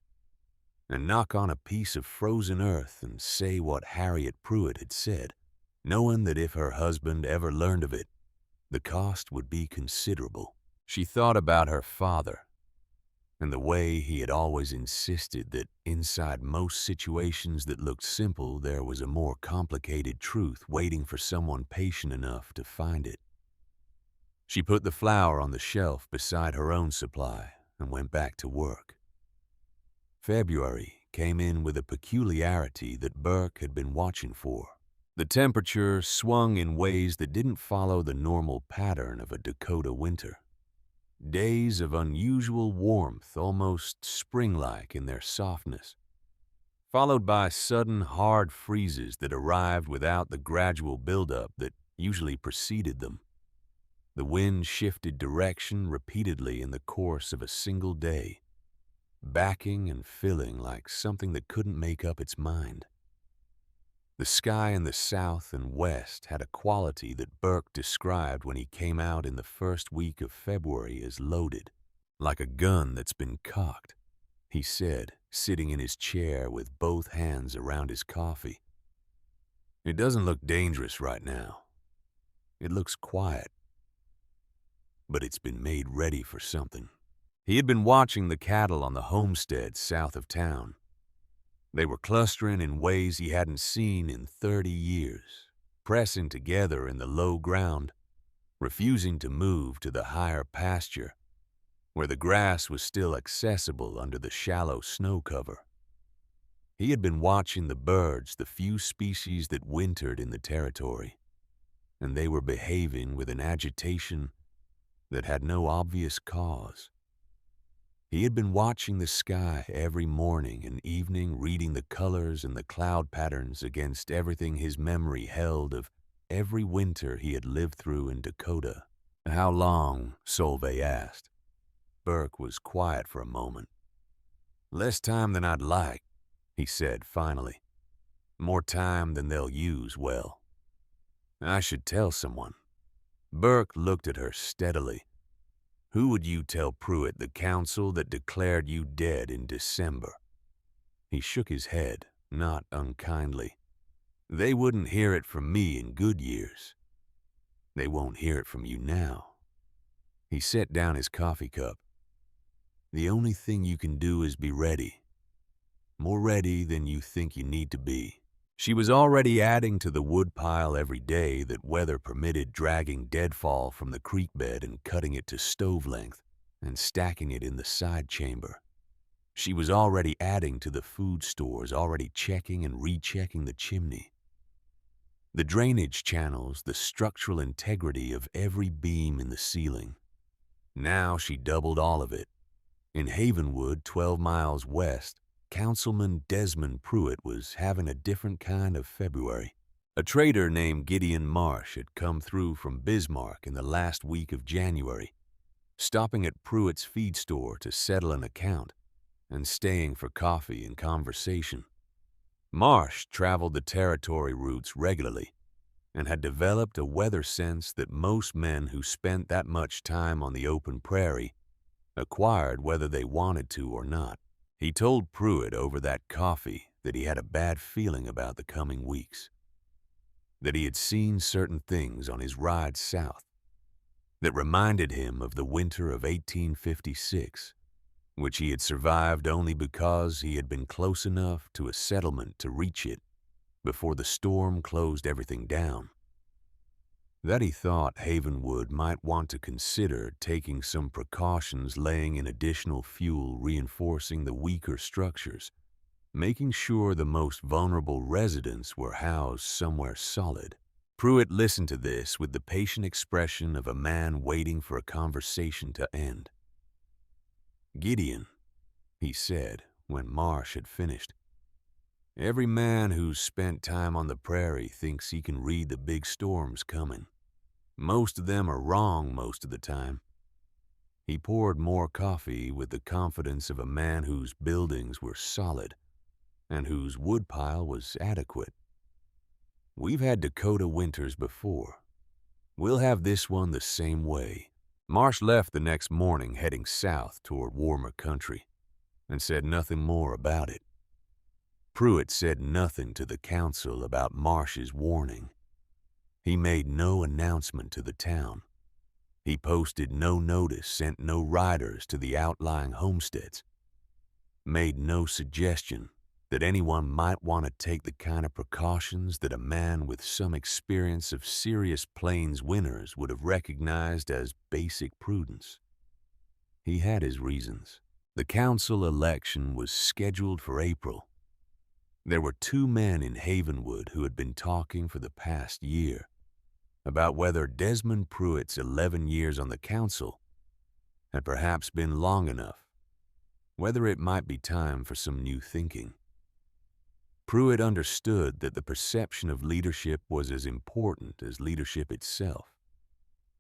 and knock on a piece of frozen earth and say what Harriet Pruitt had said, knowing that if her husband ever learned of it, the cost would be considerable. She thought about her father and the way he had always insisted that inside most situations that looked simple, there was a more complicated truth waiting for someone patient enough to find it. She put the flour on the shelf beside her own supply and went back to work. February came in with a peculiarity that Burke had been watching for. The temperature swung in ways that didn't follow the normal pattern of a Dakota winter. Days of unusual warmth, almost spring-like in their softness, followed by sudden hard freezes that arrived without the gradual buildup that usually preceded them. The wind shifted direction repeatedly in the course of a single day, backing and filling like something that couldn't make up its mind. The sky in the south and west had a quality that Burke described when he came out in the first week of February as loaded, like a gun that's been cocked, he said, sitting in his chair with both hands around his coffee. It doesn't look dangerous right now. It looks quiet, but it's been made ready for something. He had been watching the cattle on the homestead south of town. They were clustering in ways he hadn't seen in 30 years, pressing together in the low ground, refusing to move to the higher pasture, where the grass was still accessible under the shallow snow cover. He had been watching the birds, the few species that wintered in the territory, and they were behaving with an agitation that had no obvious cause. He had been watching the sky every morning and evening, reading the colors and the cloud patterns against everything his memory held of every winter he had lived through in Dakota. How long? Solveig asked. Burke was quiet for a moment. Less time than I'd like, he said finally. More time than they'll use well. I should tell someone. Burke looked at her steadily. Who would you tell Pruitt, the council that declared you dead in December? He shook his head, not unkindly. They wouldn't hear it from me in good years. They won't hear it from you now. He set down his coffee cup. The only thing you can do is be ready. More ready than you think you need to be. She was already adding to the woodpile every day that weather permitted, dragging deadfall from the creek bed and cutting it to stove length and stacking it in the side chamber. She was already adding to the food stores, already checking and rechecking the chimney. The drainage channels, the structural integrity of every beam in the ceiling. Now she doubled all of it. In Havenwood, 12 miles west, Councilman Desmond Pruitt was having a different kind of February. A trader named Gideon Marsh had come through from Bismarck in the last week of January, stopping at Pruitt's feed store to settle an account and staying for coffee and conversation. Marsh traveled the territory routes regularly and had developed a weather sense that most men who spent that much time on the open prairie acquired whether they wanted to or not. He told Pruitt over that coffee that he had a bad feeling about the coming weeks, that he had seen certain things on his ride south that reminded him of the winter of 1856, which he had survived only because he had been close enough to a settlement to reach it before the storm closed everything down. That he thought Havenwood might want to consider taking some precautions, laying in additional fuel, reinforcing the weaker structures, making sure the most vulnerable residents were housed somewhere solid. Pruitt listened to this with the patient expression of a man waiting for a conversation to end. Gideon, he said when Marsh had finished, every man who's spent time on the prairie thinks he can read the big storms coming. Most of them are wrong most of the time. He poured more coffee with the confidence of a man whose buildings were solid and whose woodpile was adequate. We've had Dakota winters before. We'll have this one the same way." Marsh left the next morning heading south toward warmer country and said nothing more about it. Pruitt said nothing to the council about Marsh's warning. He made no announcement to the town. He posted no notice, sent no riders to the outlying homesteads, made no suggestion that anyone might want to take the kind of precautions that a man with some experience of serious plains winters would have recognized as basic prudence. He had his reasons. The council election was scheduled for April. There were two men in Havenwood who had been talking for the past year about whether Desmond Pruitt's 11 years on the council had perhaps been long enough, whether it might be time for some new thinking. Pruitt understood that the perception of leadership was as important as leadership itself,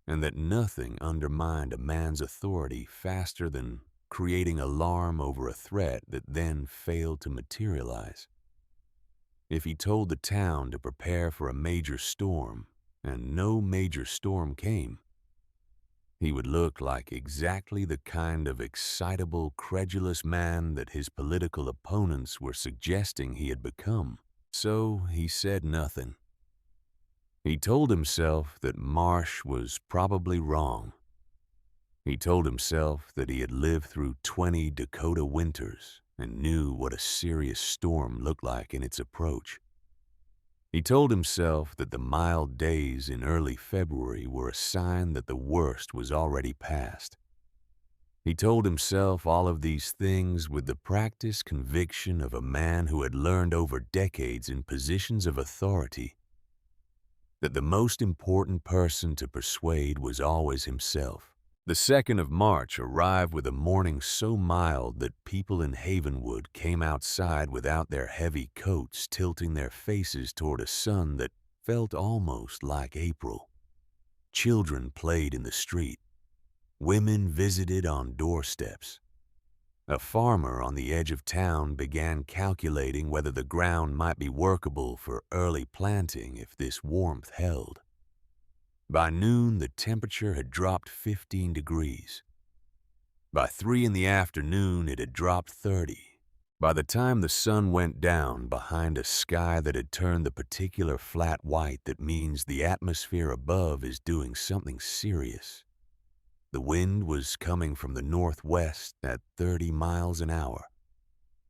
and that nothing undermined a man's authority faster than creating alarm over a threat that then failed to materialize. If he told the town to prepare for a major storm, and no major storm came, he would look like exactly the kind of excitable, credulous man that his political opponents were suggesting he had become. So he said nothing. He told himself that Marsh was probably wrong. He told himself that he had lived through 20 Dakota winters and knew what a serious storm looked like in its approach. He told himself that the mild days in early February were a sign that the worst was already past. He told himself all of these things with the practiced conviction of a man who had learned over decades in positions of authority that the most important person to persuade was always himself. The 2nd of March arrived with a morning so mild that people in Havenwood came outside without their heavy coats, tilting their faces toward a sun that felt almost like April. Children played in the street. Women visited on doorsteps. A farmer on the edge of town began calculating whether the ground might be workable for early planting if this warmth held. By noon, the temperature had dropped 15 degrees. By 3 in the afternoon, it had dropped 30. By the time the sun went down behind a sky that had turned the particular flat white that means the atmosphere above is doing something serious, the wind was coming from the northwest at 30 miles an hour,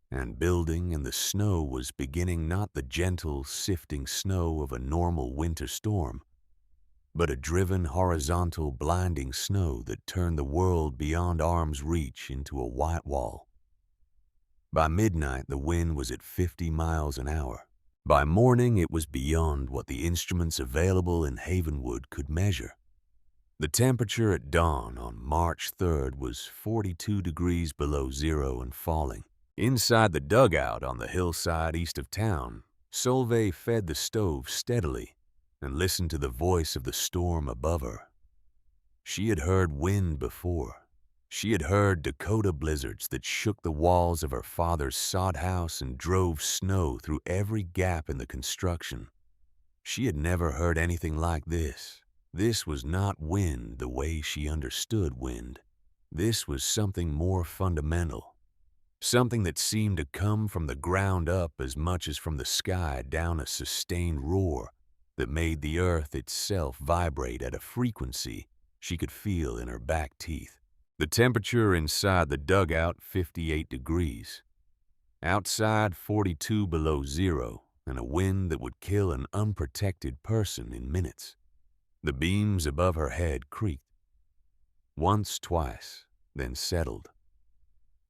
and building and the snow was beginning not the gentle, sifting snow of a normal winter storm, but a driven, horizontal, blinding snow that turned the world beyond arm's reach into a white wall. By midnight, the wind was at 50 miles an hour. By morning, it was beyond what the instruments available in Havenwood could measure. The temperature at dawn on March 3rd was 42 degrees below zero and falling. Inside the dugout on the hillside east of town, Solveig fed the stove steadily and listened to the voice of the storm above her. She had heard wind before. She had heard Dakota blizzards that shook the walls of her father's sod house and drove snow through every gap in the construction. She had never heard anything like this. This was not wind the way she understood wind. This was something more fundamental, something that seemed to come from the ground up as much as from the sky down, a sustained roar that made the earth itself vibrate at a frequency she could feel in her back teeth. The temperature inside the dugout, 58 degrees. Outside, 42 below zero, and a wind that would kill an unprotected person in minutes. The beams above her head creaked. Once, twice, then settled.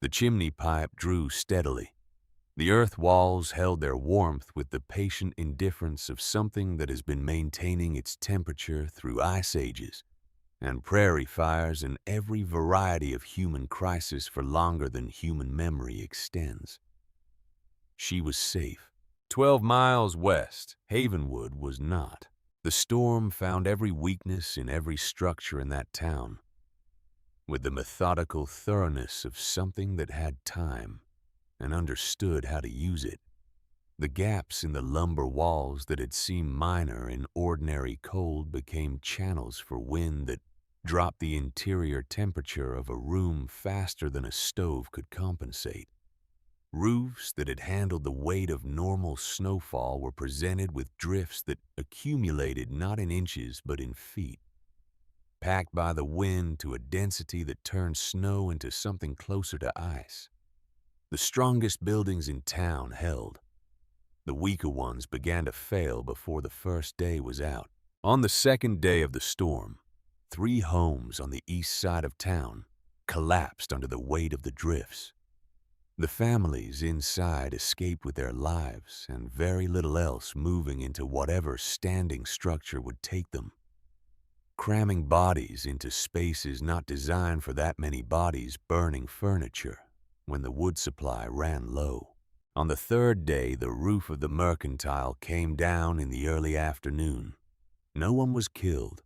The chimney pipe drew steadily. The earth walls held their warmth with the patient indifference of something that has been maintaining its temperature through ice ages and prairie fires and every variety of human crisis for longer than human memory extends. She was safe. 12 miles west, Havenwood was not. The storm found every weakness in every structure in that town, with the methodical thoroughness of something that had time and understood how to use it. The gaps in the lumber walls that had seemed minor in ordinary cold became channels for wind that dropped the interior temperature of a room faster than a stove could compensate. Roofs that had handled the weight of normal snowfall were presented with drifts that accumulated not in inches but in feet, packed by the wind to a density that turned snow into something closer to ice. The strongest buildings in town held. The weaker ones began to fail before the first day was out. On the second day of the storm, 3 homes on the east side of town collapsed under the weight of the drifts. The families inside escaped with their lives and very little else moving into whatever standing structure would take them, cramming bodies into spaces not designed for that many bodies, burning furniture when the wood supply ran low. On the third day, the roof of the mercantile came down in the early afternoon. No one was killed,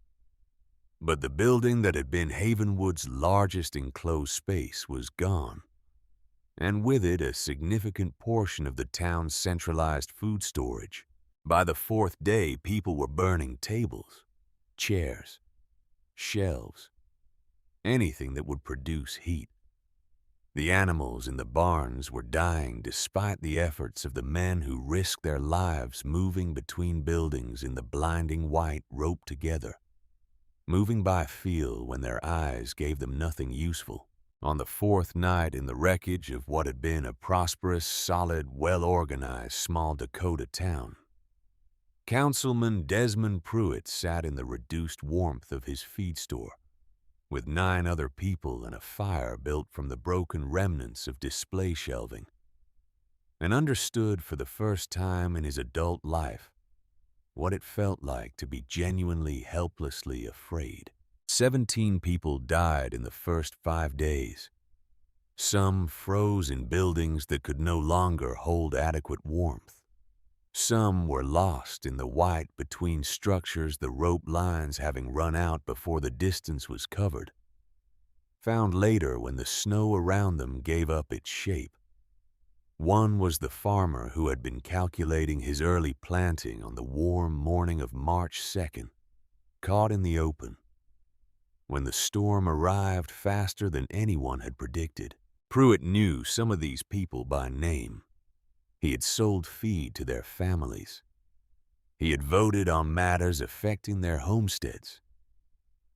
but the building that had been Havenwood's largest enclosed space was gone, and with it a significant portion of the town's centralized food storage. By the fourth day, people were burning tables, chairs, shelves, anything that would produce heat. The animals in the barns were dying despite the efforts of the men who risked their lives moving between buildings in the blinding white roped together, moving by feel when their eyes gave them nothing useful. On the fourth night in the wreckage of what had been a prosperous, solid, well-organized small Dakota town, Councilman Desmond Pruitt sat in the reduced warmth of his feed store, with 9 other people and a fire built from the broken remnants of display shelving, and understood for the first time in his adult life what it felt like to be genuinely, helplessly afraid. 17 people died in the first 5 days. Some froze in buildings that could no longer hold adequate warmth. Some were lost in the white between structures, the rope lines having run out before the distance was covered, found later when the snow around them gave up its shape. One was the farmer who had been calculating his early planting on the warm morning of March 2nd, caught in the open, when the storm arrived faster than anyone had predicted. Pruitt knew some of these people by name. He had sold feed to their families. He had voted on matters affecting their homesteads.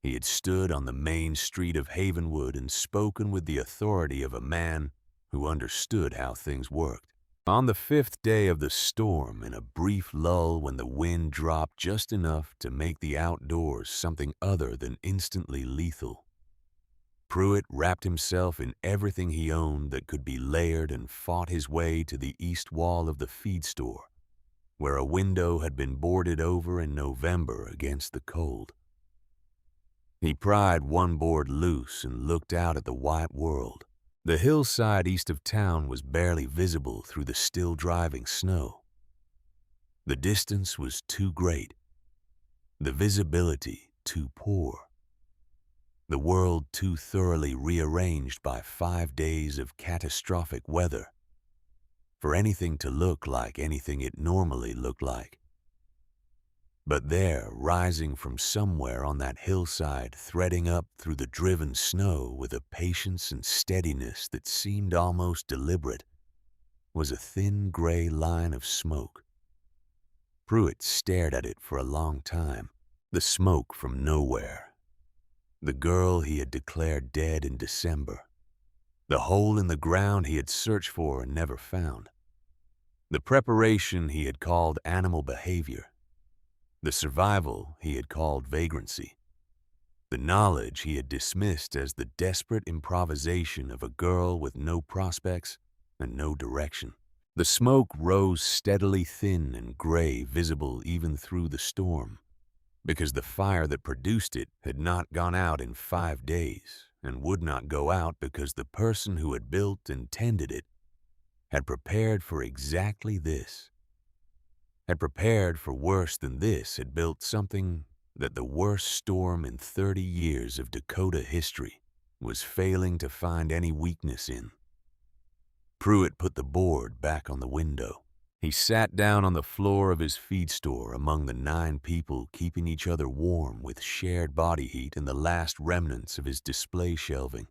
He had stood on the main street of Havenwood and spoken with the authority of a man who understood how things worked. On the 5th day of the storm, in a brief lull when the wind dropped just enough to make the outdoors something other than instantly lethal, Pruitt wrapped himself in everything he owned that could be layered and fought his way to the east wall of the feed store, where a window had been boarded over in November against the cold. He pried one board loose and looked out at the white world. The hillside east of town was barely visible through the still driving snow. The distance was too great, the visibility too poor. The world too thoroughly rearranged by 5 days of catastrophic weather for anything to look like anything it normally looked like. But there, rising from somewhere on that hillside, threading up through the driven snow with a patience and steadiness that seemed almost deliberate, was a thin gray line of smoke. Pruitt stared at it for a long time. The smoke from nowhere. The girl he had declared dead in December. The hole in the ground he had searched for and never found. The preparation he had called animal behavior. The survival he had called vagrancy. The knowledge he had dismissed as the desperate improvisation of a girl with no prospects and no direction. The smoke rose steadily thin and gray, visible even through the storm, because the fire that produced it had not gone out in 5 days and would not go out because the person who had built and tended it had prepared for exactly this, had prepared for worse than this, had built something that the worst storm in 30 years of Dakota history was failing to find any weakness in. Pruitt put the board back on the window. He sat down on the floor of his feed store among the 9 people keeping each other warm with shared body heat and the last remnants of his display shelving.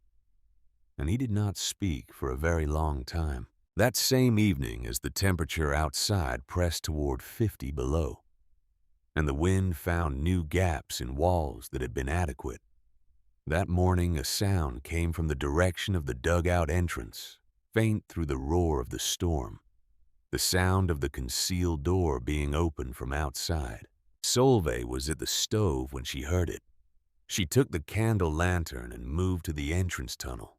And he did not speak for a very long time. That same evening, as the temperature outside pressed toward 50 below, and the wind found new gaps in walls that had been adequate, that morning a sound came from the direction of the dugout entrance, faint through the roar of the storm, the sound of the concealed door being opened from outside. Solveig was at the stove when she heard it. She took the candle lantern and moved to the entrance tunnel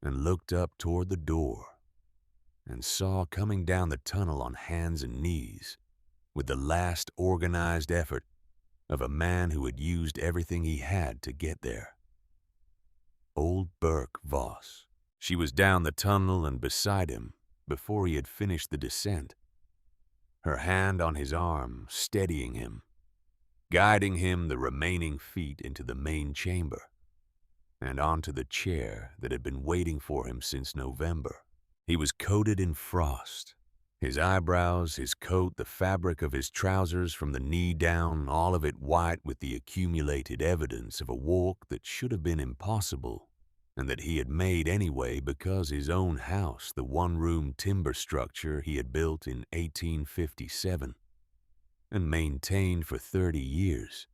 and looked up toward the door and saw coming down the tunnel on hands and knees, with the last organized effort of a man who had used everything he had to get there. Old Burke Voss. She was down the tunnel and beside him before he had finished the descent, her hand on his arm, steadying him, guiding him the remaining feet into the main chamber and onto the chair that had been waiting for him since November. He was coated in frost. His eyebrows, his coat, the fabric of his trousers from the knee down, all of it white with the accumulated evidence of a walk that should have been impossible, and that he had made anyway because his own house, the one-room timber structure he had built in 1857 and maintained for 30 years,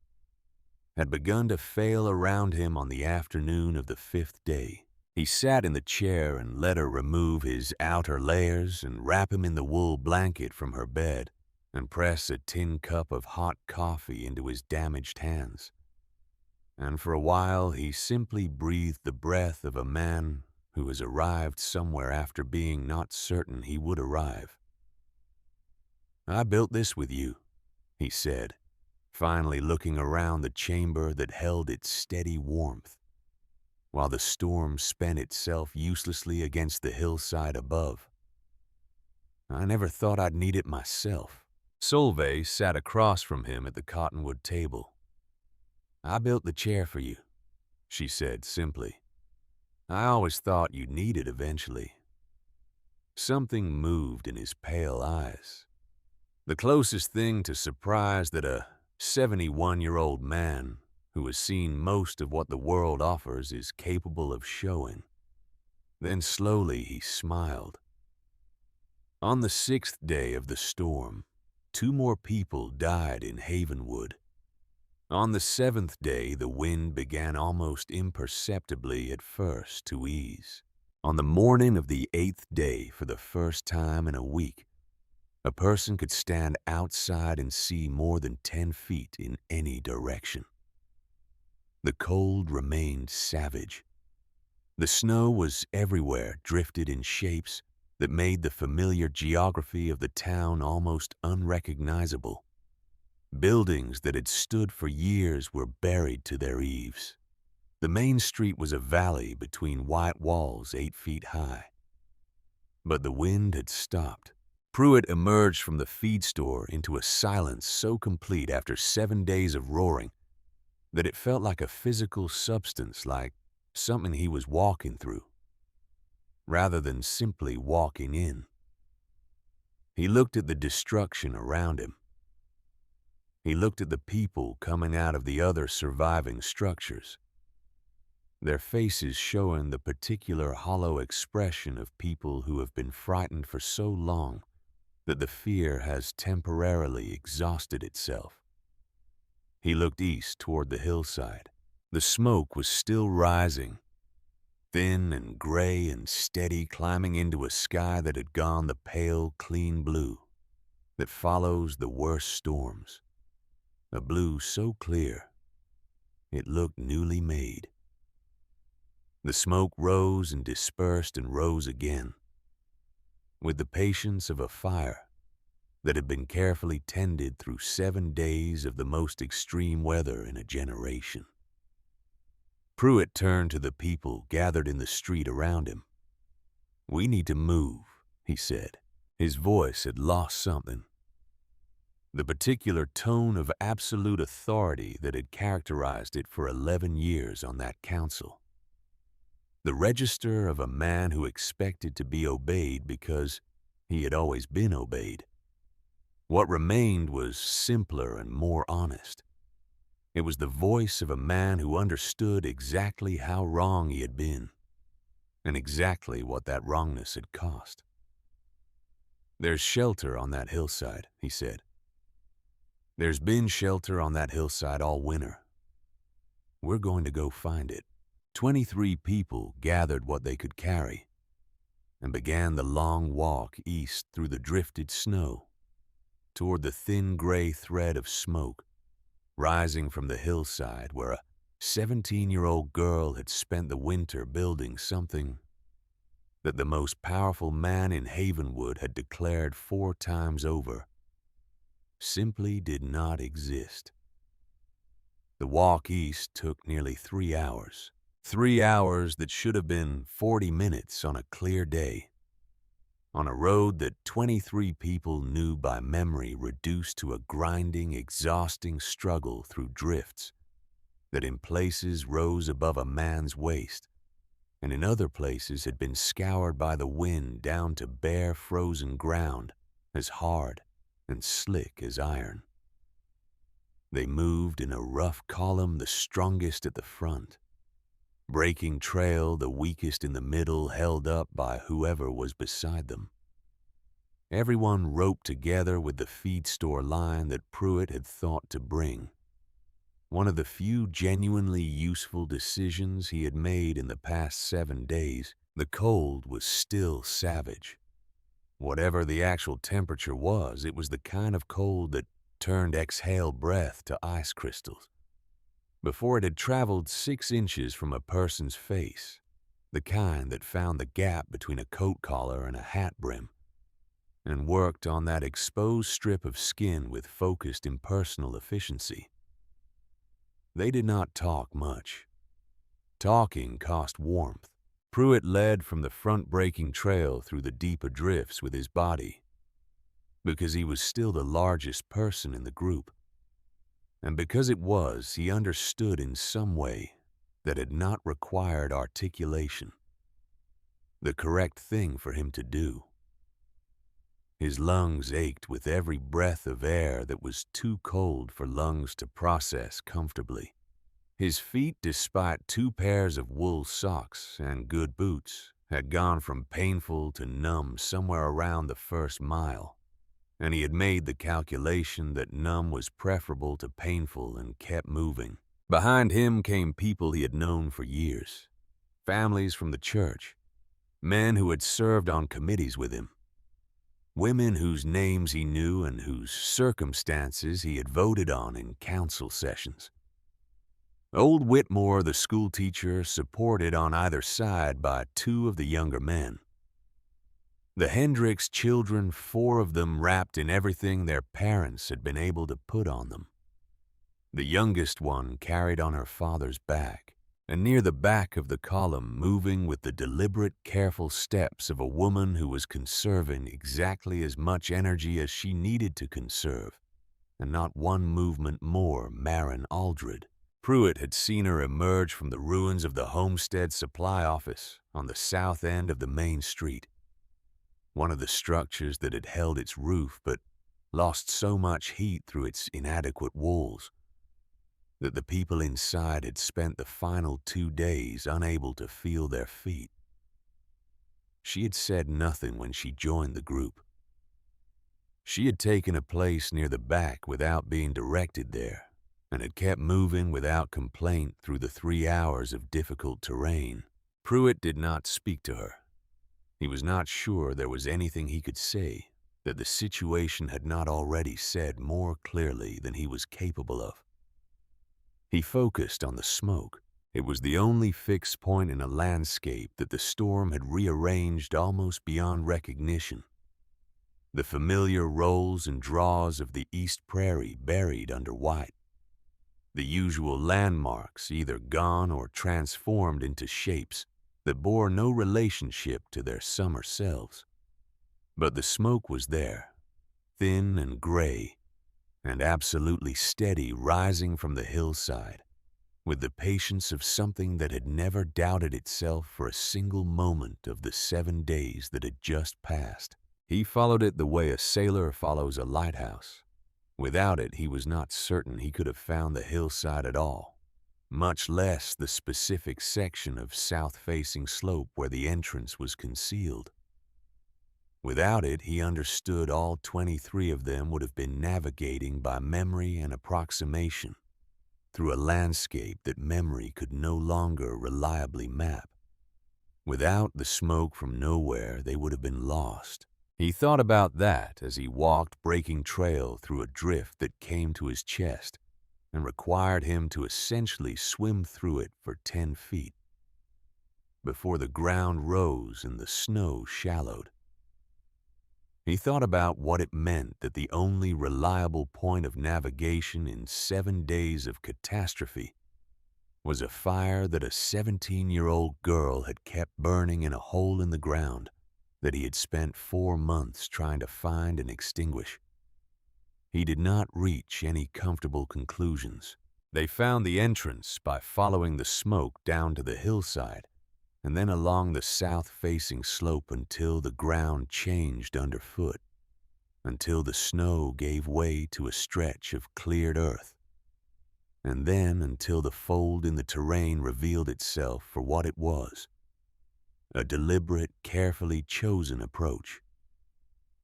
had begun to fail around him on the afternoon of the 5th day. He sat in the chair and let her remove his outer layers and wrap him in the wool blanket from her bed and press a tin cup of hot coffee into his damaged hands. And for a while he simply breathed the breath of a man who has arrived somewhere after being not certain he would arrive. "I built this with you," he said, finally looking around the chamber that held its steady warmth, while the storm spent itself uselessly against the hillside above. "I never thought I'd need it myself." Solveig sat across from him at the cottonwood table. "I built the chair for you," she said simply. "I always thought you'd need it eventually." Something moved in his pale eyes, the closest thing to surprise that a 71-year-old man who has seen most of what the world offers is capable of showing. Then slowly he smiled. On the 6th day of the storm, 2 more people died in Havenwood. On the 7th day, the wind began almost imperceptibly at first to ease. On the morning of the 8th day, for the first time in a week, a person could stand outside and see more than 10 feet in any direction. The cold remained savage. The snow was everywhere, drifted in shapes that made the familiar geography of the town almost unrecognizable. Buildings that had stood for years were buried to their eaves. The main street was a valley between white walls 8 feet high. But the wind had stopped. Pruitt emerged from the feed store into a silence so complete after 7 days of roaring that it felt like a physical substance, like something he was walking through, rather than simply walking in. He looked at the destruction around him. He looked at the people coming out of the other surviving structures, their faces showing the particular hollow expression of people who have been frightened for so long that the fear has temporarily exhausted itself. He looked east toward the hillside. The smoke was still rising, thin and gray and steady, climbing into a sky that had gone the pale, clean blue that follows the worst storms, a blue so clear it looked newly made. The smoke rose and dispersed and rose again, with the patience of a fire that had been carefully tended through 7 days of the most extreme weather in a generation. Pruitt turned to the people gathered in the street around him. "We need to move," he said. His voice had lost something, the particular tone of absolute authority that had characterized it for 11 years on that council. The register of a man who expected to be obeyed because he had always been obeyed. What remained was simpler and more honest. It was the voice of a man who understood exactly how wrong he had been, and exactly what that wrongness had cost. "There's shelter on that hillside," he said. "There's been shelter on that hillside all winter. We're going to go find it." 23 people gathered what they could carry and began the long walk east through the drifted snow toward the thin gray thread of smoke rising from the hillside where a 17-year-old girl had spent the winter building something that the most powerful man in Havenwood had declared 4 times over simply did not exist. The walk east took nearly 3 hours. 3 hours that should have been 40 minutes on a clear day, on a road that 23 people knew by memory, reduced to a grinding, exhausting struggle through drifts that in places rose above a man's waist, and in other places had been scoured by the wind down to bare frozen ground as hard and slick as iron. They moved in a rough column, the strongest at the front, breaking trail the weakest in the middle, held up by whoever was beside them. Everyone roped together with the feed store line that Pruitt had thought to bring. One of the few genuinely useful decisions he had made in the past 7 days. The cold was still savage. Whatever the actual temperature was, it was the kind of cold that turned exhaled breath to ice crystals. Before it had traveled 6 inches from a person's face, the kind that found the gap between a coat collar and a hat brim, and worked on that exposed strip of skin with focused impersonal efficiency. They did not talk much. Talking cost warmth. Pruitt led from the front-breaking trail through the deeper drifts with his body, because he was still the largest person in the group. And because it was, he understood in some way that had not required articulation, the correct thing for him to do. His lungs ached with every breath of air that was too cold for lungs to process comfortably. His feet, despite 2 pairs of wool socks and good boots, had gone from painful to numb somewhere around the first mile, and he had made the calculation that numb was preferable to painful and kept moving. Behind him came people he had known for years, families from the church, men who had served on committees with him, women whose names he knew and whose circumstances he had voted on in council sessions. Old Whitmore, the schoolteacher, supported on either side by 2 of the younger men. The Hendricks children, 4 of them wrapped in everything their parents had been able to put on them. The youngest one carried on her father's back, and near the back of the column, moving with the deliberate, careful steps of a woman who was conserving exactly as much energy as she needed to conserve, and not one movement more Marin Aldred. Pruitt had seen her emerge from the ruins of the Homestead Supply Office on the south end of the main street, one of the structures that had held its roof but lost so much heat through its inadequate walls that the people inside had spent the final 2 days unable to feel their feet. She had said nothing when she joined the group. She had taken a place near the back without being directed there, and had kept moving without complaint through the 3 hours of difficult terrain. Pruitt did not speak to her. He was not sure there was anything he could say that the situation had not already said more clearly than he was capable of. He focused on the smoke. It was the only fixed point in a landscape that the storm had rearranged almost beyond recognition. The familiar rolls and draws of the East Prairie buried under white. The usual landmarks either gone or transformed into shapes that bore no relationship to their summer selves. But the smoke was there, thin and gray, and absolutely steady, rising from the hillside, with the patience of something that had never doubted itself for a single moment of the 7 days that had just passed. He followed it the way a sailor follows a lighthouse. Without it, he was not certain he could have found the hillside at all, much less the specific section of south-facing slope where the entrance was concealed. Without it, he understood all 23 of them would have been navigating by memory and approximation through a landscape that memory could no longer reliably map. Without the smoke from nowhere, they would have been lost. He thought about that as he walked breaking trail through a drift that came to his chest and required him to essentially swim through it for 10 feet before the ground rose and the snow shallowed. He thought about what it meant that the only reliable point of navigation in 7 days of catastrophe was a fire that a 17-year-old girl had kept burning in a hole in the ground that he had spent 4 months trying to find and extinguish. He did not reach any comfortable conclusions. They found the entrance by following the smoke down to the hillside and then along the south-facing slope until the ground changed underfoot, until the snow gave way to a stretch of cleared earth, and then until the fold in the terrain revealed itself for what it was, a deliberate, carefully chosen approach,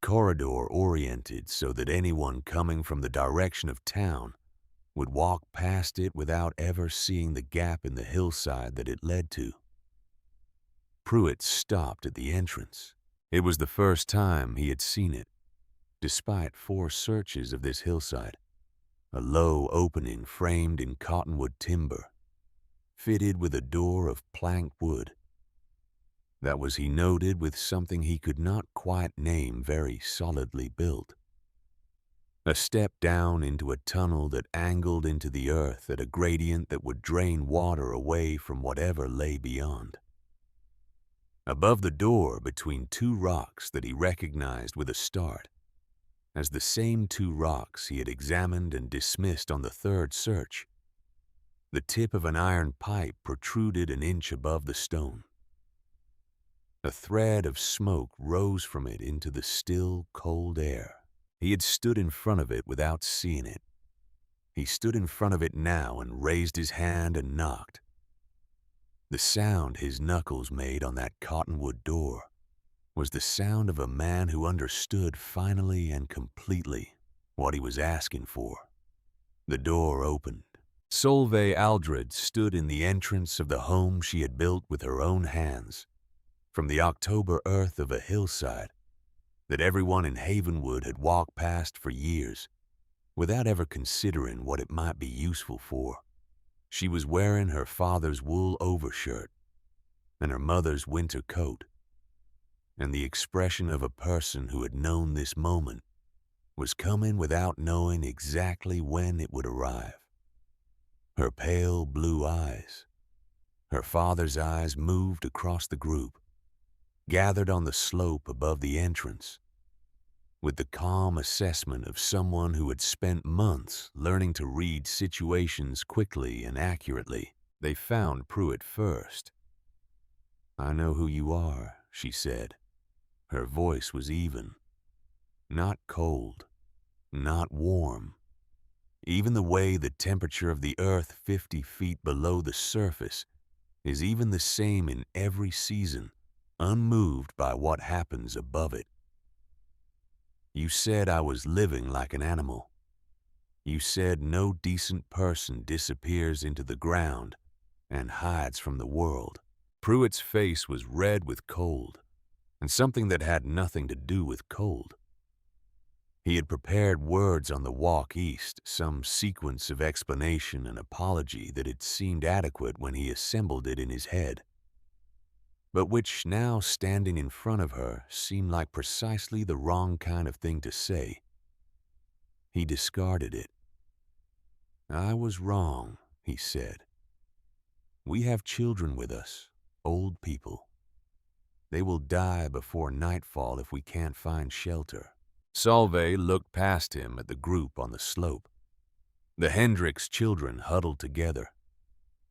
corridor-oriented so that anyone coming from the direction of town would walk past it without ever seeing the gap in the hillside that it led to. Pruitt stopped at the entrance. It was the first time he had seen it, despite 4 searches of this hillside. A low opening framed in cottonwood timber, fitted with a door of plank wood. That was, he noted, with something he could not quite name, very solidly built. A step down into a tunnel that angled into the earth at a gradient that would drain water away from whatever lay beyond. Above the door, between 2 rocks that he recognized with a start, as the same 2 rocks he had examined and dismissed on the 3rd search, the tip of an iron pipe protruded an inch above the stone. A thread of smoke rose from it into the still, cold air. He had stood in front of it without seeing it. He stood in front of it now and raised his hand and knocked. The sound his knuckles made on that cottonwood door was the sound of a man who understood finally and completely what he was asking for. The door opened. Solveig Aldred stood in the entrance of the home she had built with her own hands, from the October earth of a hillside that everyone in Havenwood had walked past for years, without ever considering what it might be useful for. She was wearing her father's wool overshirt and her mother's winter coat, and the expression of a person who had known this moment was coming without knowing exactly when it would arrive. Her pale blue eyes, her father's eyes, moved across the group, gathered on the slope above the entrance, with the calm assessment of someone who had spent months learning to read situations quickly and accurately. They found Pruitt first. "I know who you are," she said. Her voice was even, not cold, not warm. Even the way the temperature of the earth 50 feet below the surface is even the same in every season, unmoved by what happens above it. "You said I was living like an animal. You said no decent person disappears into the ground and hides from the world." Pruitt's face was red with cold, and something that had nothing to do with cold. He had prepared words on the walk east, some sequence of explanation and apology that had seemed adequate when he assembled it in his head, but which now, standing in front of her, seemed like precisely the wrong kind of thing to say. He discarded it. "I was wrong," he said. "We have children with us, old people. They will die before nightfall if we can't find shelter." Solveig looked past him at the group on the slope. The Hendricks children huddled together,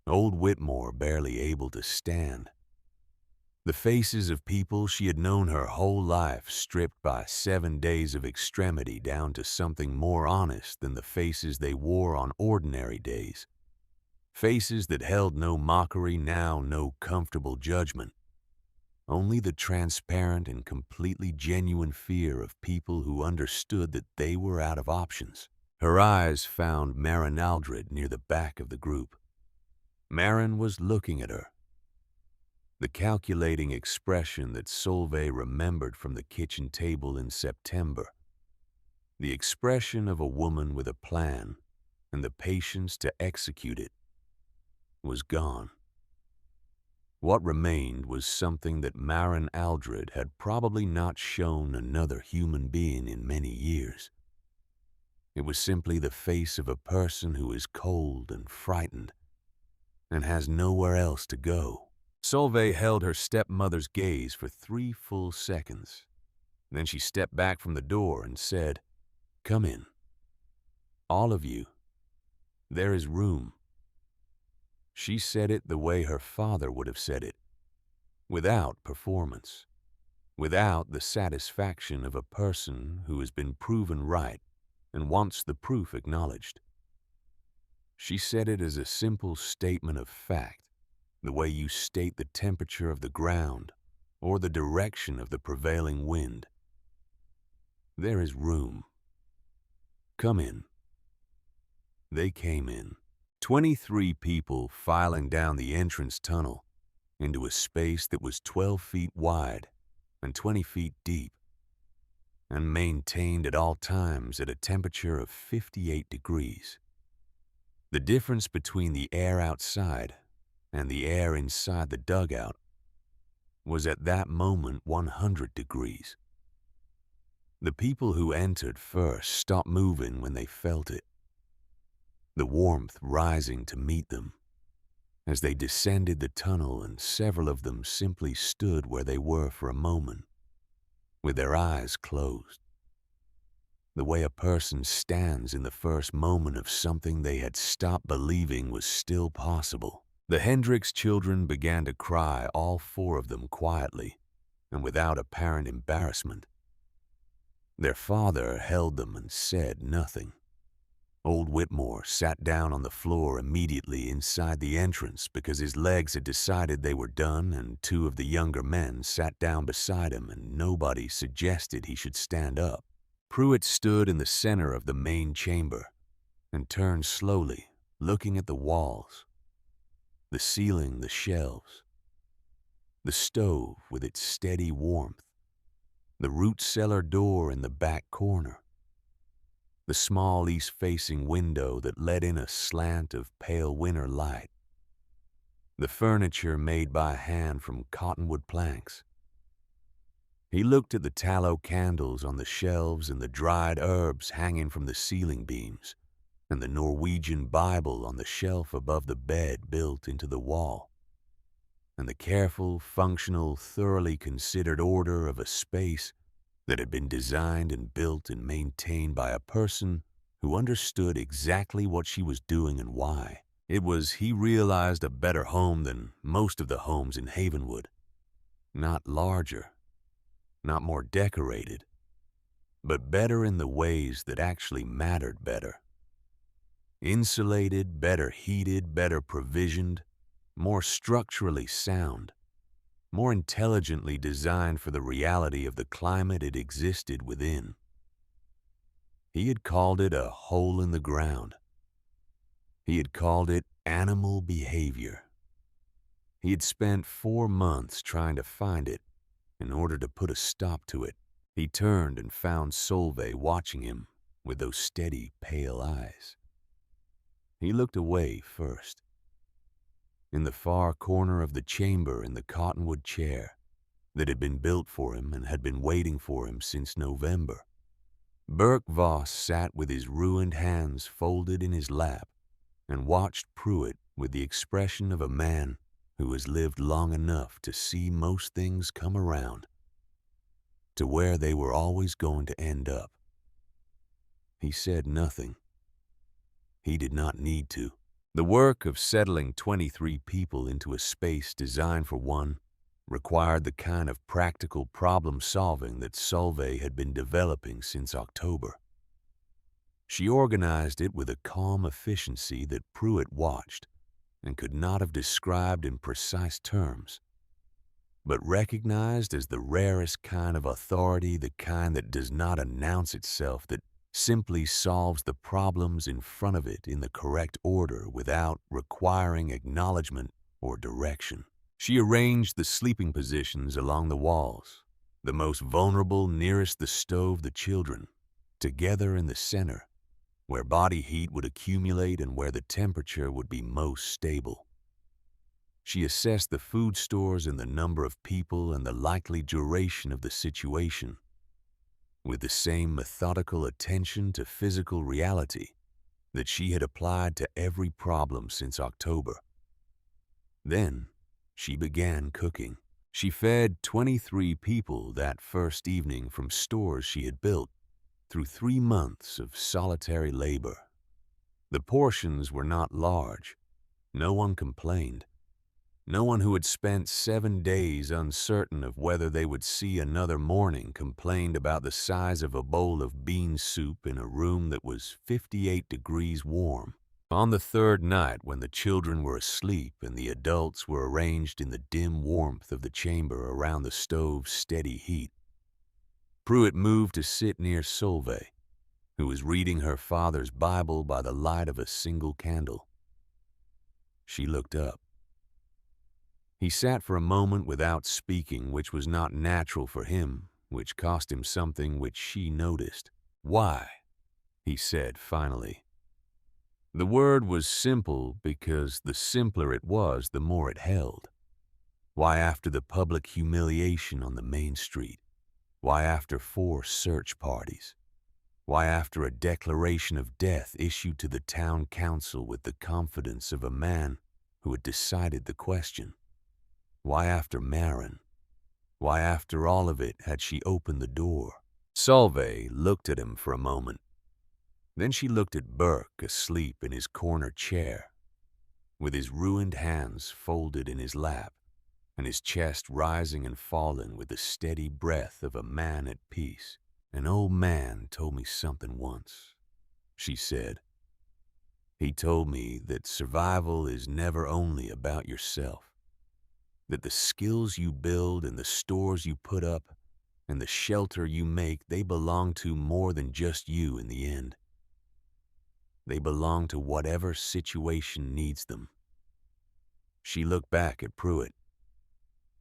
old Whitmore barely able to stand. The faces of people she had known her whole life stripped by 7 days of extremity down to something more honest than the faces they wore on ordinary days. Faces that held no mockery now, no comfortable judgment. Only the transparent and completely genuine fear of people who understood that they were out of options. Her eyes found Marin Aldred near the back of the group. Marin was looking at her. The calculating expression that Solveig remembered from the kitchen table in September. The expression of a woman with a plan and the patience to execute it was gone. What remained was something that Marin Aldred had probably not shown another human being in many years. It was simply the face of a person who is cold and frightened and has nowhere else to go. Solveig held her stepmother's gaze for 3 full seconds. Then she stepped back from the door and said, "Come in. All of you. There is room." She said it the way her father would have said it, without performance, without the satisfaction of a person who has been proven right and wants the proof acknowledged. She said it as a simple statement of fact, the way you state the temperature of the ground or the direction of the prevailing wind. There is room. Come in. They came in. 23 people filing down the entrance tunnel into a space that was 12 feet wide and 20 feet deep and maintained at all times at a temperature of 58 degrees. The difference between the air outside and the air inside the dugout was at that moment 100 degrees. The people who entered first stopped moving when they felt it, the warmth rising to meet them. As they descended the tunnel, and several of them simply stood where they were for a moment, with their eyes closed. The way a person stands in the first moment of something they had stopped believing was still possible. The Hendricks children began to cry, all 4 of them quietly and without apparent embarrassment. Their father held them and said nothing. Old Whitmore sat down on the floor immediately inside the entrance because his legs had decided they were done, and 2 of the younger men sat down beside him, and nobody suggested he should stand up. Pruitt stood in the center of the main chamber and turned slowly, looking at the walls, the ceiling, the shelves, the stove with its steady warmth, the root cellar door in the back corner, the small east-facing window that let in a slant of pale winter light, the furniture made by hand from cottonwood planks. He looked at the tallow candles on the shelves and the dried herbs hanging from the ceiling beams, and the Norwegian Bible on the shelf above the bed built into the wall, and the careful, functional, thoroughly considered order of a space that had been designed and built and maintained by a person who understood exactly what she was doing and why. It was, he realized, a better home than most of the homes in Havenwood. Not larger, not more decorated, but better in the ways that actually mattered better. Insulated, better heated, better provisioned, more structurally sound, more intelligently designed for the reality of the climate it existed within. He had called it a hole in the ground. He had called it animal behavior. He had spent 4 months trying to find it in order to put a stop to it. He turned and found Solveig watching him with those steady, pale eyes. He looked away first. In the far corner of the chamber, in the cottonwood chair that had been built for him and had been waiting for him since November, Burke Voss sat with his ruined hands folded in his lap and watched Pruitt with the expression of a man who has lived long enough to see most things come around to where they were always going to end up. He said nothing. He did not need to. The work of settling 23 people into a space designed for one required the kind of practical problem-solving that Solveig had been developing since October. She organized it with a calm efficiency that Pruitt watched and could not have described in precise terms, but recognized as the rarest kind of authority, the kind that does not announce itself, that simply solves the problems in front of it in the correct order without requiring acknowledgement or direction. She arranged the sleeping positions along the walls, the most vulnerable nearest the stove, the children, together in the center, where body heat would accumulate and where the temperature would be most stable. She assessed the food stores and the number of people and the likely duration of the situation, with the same methodical attention to physical reality that she had applied to every problem since October. Then, she began cooking. She fed 23 people that first evening from stores she had built through 3 months of solitary labor. The portions were not large. No one complained. No one who had spent 7 days uncertain of whether they would see another morning complained about the size of a bowl of bean soup in a room that was 58 degrees warm. On the third night, when the children were asleep and the adults were arranged in the dim warmth of the chamber around the stove's steady heat, Pruitt moved to sit near Solveig, who was reading her father's Bible by the light of a single candle. She looked up. He sat for a moment without speaking, which was not natural for him, which cost him something which she noticed. "Why?" he said finally. The word was simple because the simpler it was, the more it held. Why after the public humiliation on the main street? Why after 4 search parties? Why after a declaration of death issued to the town council with the confidence of a man who had decided the question? Why after Marin? Why after all of it had she opened the door? Solveig looked at him for a moment. Then she looked at Burke asleep in his corner chair, with his ruined hands folded in his lap, and his chest rising and falling with the steady breath of a man at peace. "An old man told me something once," she said. "He told me that survival is never only about yourself, that the skills you build and the stores you put up and the shelter you make, they belong to more than just you in the end. They belong to whatever situation needs them." She looked back at Pruitt.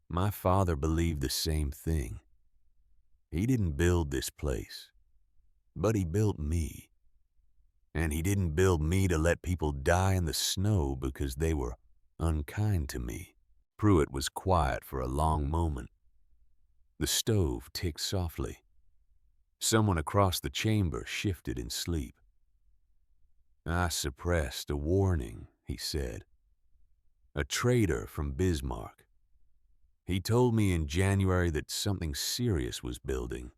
"My father believed the same thing. He didn't build this place, but he built me. And he didn't build me to let people die in the snow because they were unkind to me." Pruitt was quiet for a long moment. The stove ticked softly. Someone across the chamber shifted in sleep. "I suppressed a warning," he said. "A trader from Bismarck. He told me in January that something serious was building.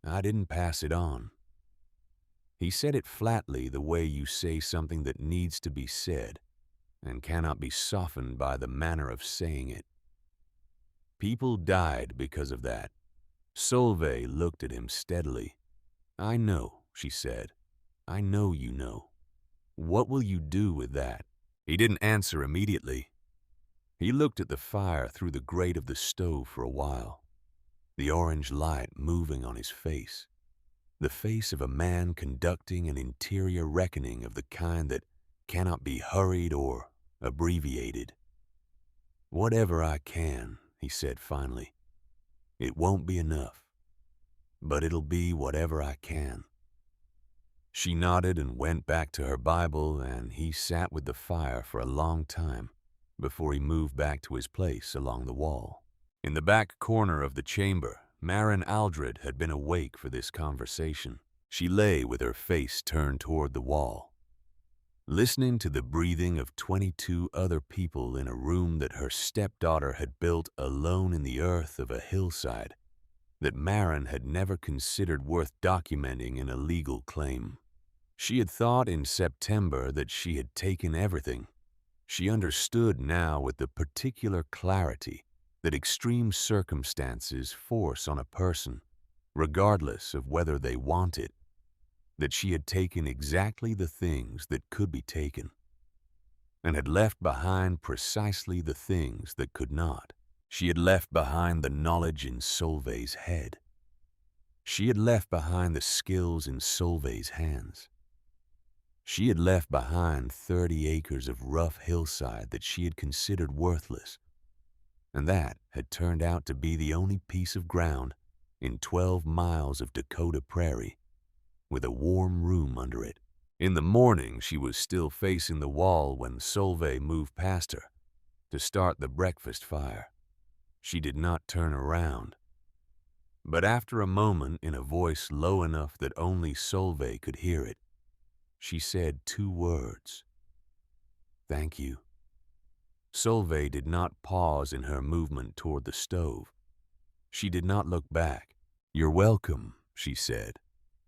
I didn't pass it on. He said it flatly, the way you say something that needs to be said and cannot be softened by the manner of saying it. People died because of that." Solveig looked at him steadily. "I know," she said. "I know you know. What will you do with that?" He didn't answer immediately. He looked at the fire through the grate of the stove for a while, the orange light moving on his face, the face of a man conducting an interior reckoning of the kind that cannot be hurried or abbreviated. "Whatever I can," he said finally. "It won't be enough, but it'll be whatever I can." She nodded and went back to her Bible, and he sat with the fire for a long time before he moved back to his place along the wall. In the back corner of the chamber, Marin Aldred had been awake for this conversation. She lay with her face turned toward the wall, listening to the breathing of 22 other people in a room that her stepdaughter had built alone in the earth of a hillside that Marin had never considered worth documenting in a legal claim. She had thought in September that she had taken everything. She understood now with the particular clarity that extreme circumstances force on a person, regardless of whether they want it, that she had taken exactly the things that could be taken, and had left behind precisely the things that could not. She had left behind the knowledge in Solveig's head. She had left behind the skills in Solveig's hands. She had left behind 30 acres of rough hillside that she had considered worthless, and that had turned out to be the only piece of ground in 12 miles of Dakota prairie with a warm room under it. In the morning, she was still facing the wall when Solveig moved past her to start the breakfast fire. She did not turn around, but after a moment, in a voice low enough that only Solveig could hear it, she said 2 words: "Thank you." Solveig did not pause in her movement toward the stove. She did not look back. "You're welcome," she said.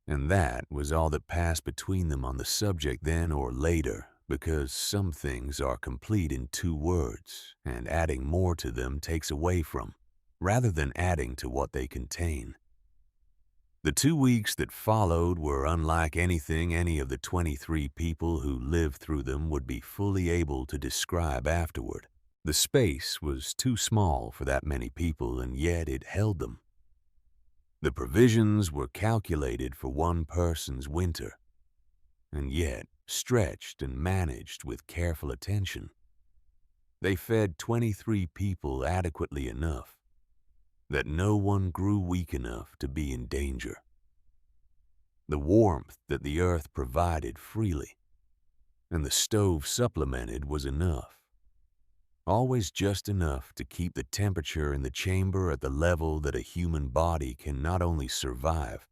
And that was all that passed between them on the subject then or later, because some things are complete in 2 words, and adding more to them takes away from, rather than adding to what they contain. The 2 weeks that followed were unlike anything any of the 23 people who lived through them would be fully able to describe afterward. The space was too small for that many people, and yet it held them. The provisions were calculated for one person's winter, and yet stretched and managed with careful attention. They fed 23 people adequately enough that no one grew weak enough to be in danger. The warmth that the earth provided freely and the stove supplemented was enough, always just enough to keep the temperature in the chamber at the level that a human body can not only survive,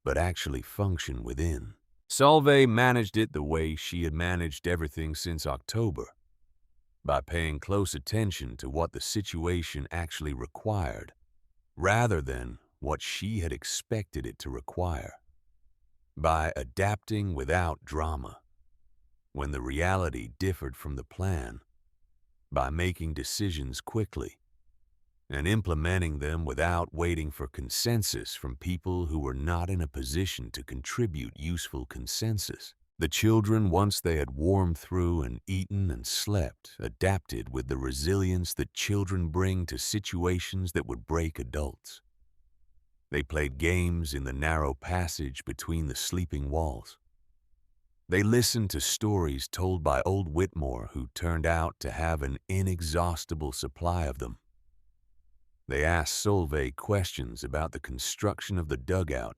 but actually function within. Solveig managed it the way she had managed everything since October, by paying close attention to what the situation actually required, rather than what she had expected it to require, by adapting without drama when the reality differed from the plan, by making decisions quickly and implementing them without waiting for consensus from people who were not in a position to contribute useful consensus. The children, once they had warmed through and eaten and slept, adapted with the resilience that children bring to situations that would break adults. They played games in the narrow passage between the sleeping walls. They listened to stories told by old Whitmore, who turned out to have an inexhaustible supply of them. They asked Solveig questions about the construction of the dugout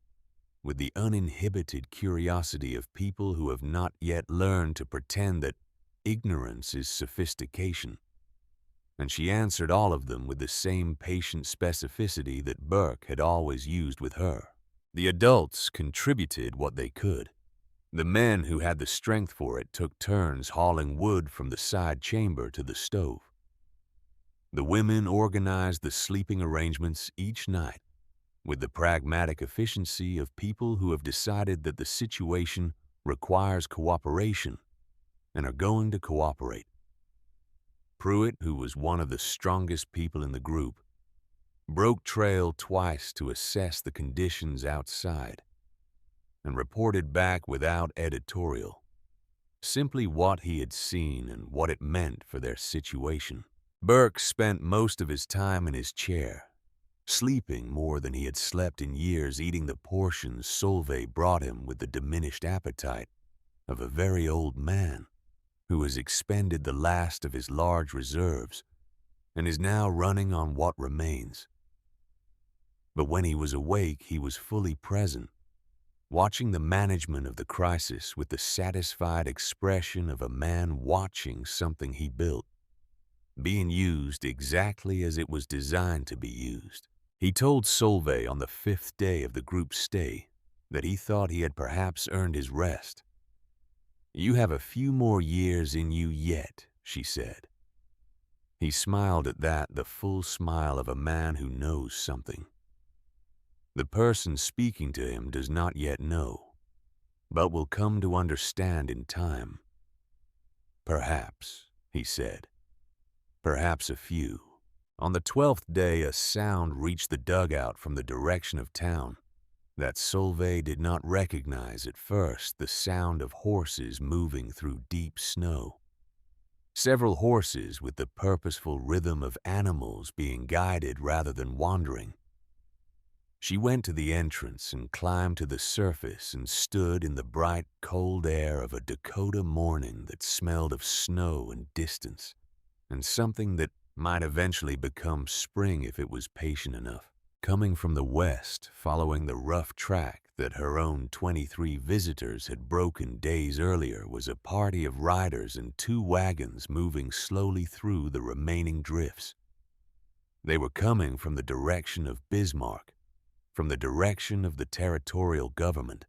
with the uninhibited curiosity of people who have not yet learned to pretend that ignorance is sophistication, and she answered all of them with the same patient specificity that Burke had always used with her. The adults contributed what they could. The men who had the strength for it took turns hauling wood from the side chamber to the stove. The women organized the sleeping arrangements each night with the pragmatic efficiency of people who have decided that the situation requires cooperation and are going to cooperate. Pruitt, who was one of the strongest people in the group, broke trail twice to assess the conditions outside and reported back without editorial, simply what he had seen and what it meant for their situation. Burke spent most of his time in his chair, sleeping more than he had slept in years, eating the portions Solveig brought him with the diminished appetite of a very old man who has expended the last of his large reserves and is now running on what remains. But when he was awake, he was fully present, watching the management of the crisis with the satisfied expression of a man watching something he built being used exactly as it was designed to be used. He told Solveig on the 5th day of the group's stay that he thought he had perhaps earned his rest. "You have a few more years in you yet," she said. He smiled at that, the full smile of a man who knows something. The person speaking to him does not yet know, but will come to understand in time. "Perhaps," he said. "Perhaps a few." On the 12th day, a sound reached the dugout from the direction of town that Solveig did not recognize at first, the sound of horses moving through deep snow. Several horses with the purposeful rhythm of animals being guided rather than wandering. She went to the entrance and climbed to the surface and stood in the bright, cold air of a Dakota morning that smelled of snow and distance, and something that might eventually become spring if it was patient enough. Coming from the west, following the rough track that her own 23 visitors had broken days earlier, was a party of riders and 2 wagons moving slowly through the remaining drifts. They were coming from the direction of Bismarck, from the direction of the territorial government,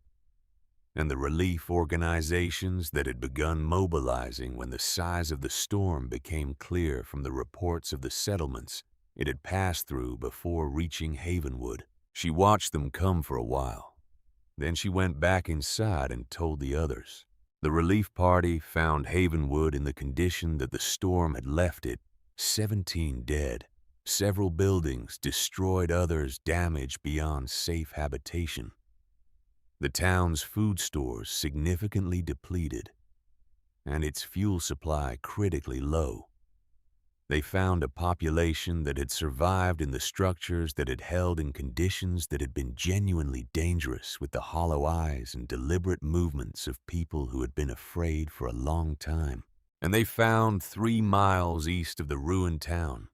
and the relief organizations that had begun mobilizing when the size of the storm became clear from the reports of the settlements it had passed through before reaching Havenwood. She watched them come for a while. Then she went back inside and told the others. The relief party found Havenwood in the condition that the storm had left it, 17 dead, several buildings destroyed, others damaged beyond safe habitation. The town's food stores significantly depleted, and its fuel supply critically low. They found a population that had survived in the structures that had held in conditions that had been genuinely dangerous, with the hollow eyes and deliberate movements of people who had been afraid for a long time. And they found 3 miles east of the ruined town,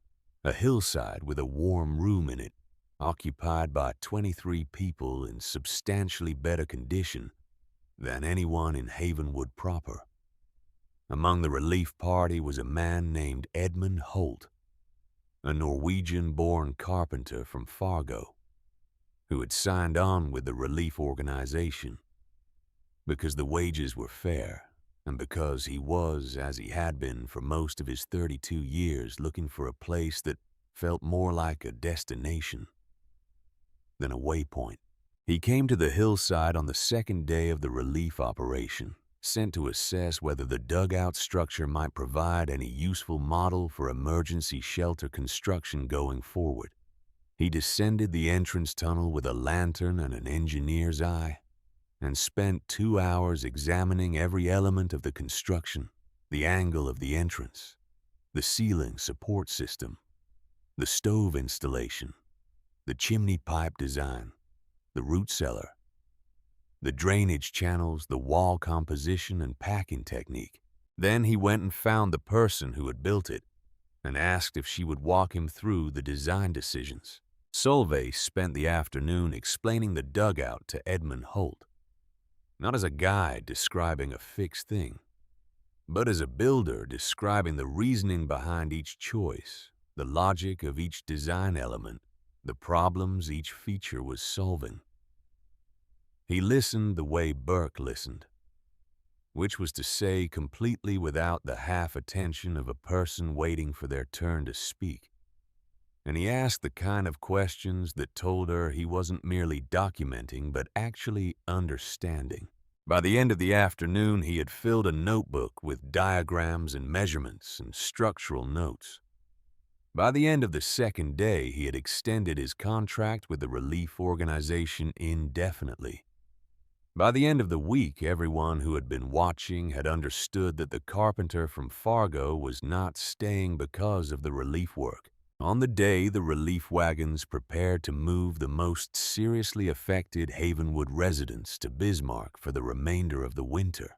a hillside with a warm room in it, occupied by 23 people in substantially better condition than anyone in Havenwood proper. Among the relief party was a man named Edmund Holt, a Norwegian-born carpenter from Fargo, who had signed on with the relief organization because the wages were fair and because he was, as he had been for most of his 32 years, looking for a place that felt more like a destination than a waypoint. He came to the hillside on the 2nd day of the relief operation, sent to assess whether the dugout structure might provide any useful model for emergency shelter construction going forward. He descended the entrance tunnel with a lantern and an engineer's eye, and spent 2 hours examining every element of the construction: the angle of the entrance, the ceiling support system, the stove installation, the chimney pipe design, the root cellar, the drainage channels, the wall composition and packing technique. Then he went and found the person who had built it and asked if she would walk him through the design decisions. Solveig spent the afternoon explaining the dugout to Edmund Holt, not as a guide describing a fixed thing, but as a builder describing the reasoning behind each choice, the logic of each design element, the problems each feature was solving. He listened the way Burke listened, which was to say, completely without the half-attention of a person waiting for their turn to speak. And he asked the kind of questions that told her he wasn't merely documenting, but actually understanding. By the end of the afternoon, he had filled a notebook with diagrams and measurements and structural notes. By the end of the 2nd day, he had extended his contract with the relief organization indefinitely. By the end of the week, everyone who had been watching had understood that the carpenter from Fargo was not staying because of the relief work. On the day the relief wagons prepared to move the most seriously affected Havenwood residents to Bismarck for the remainder of the winter,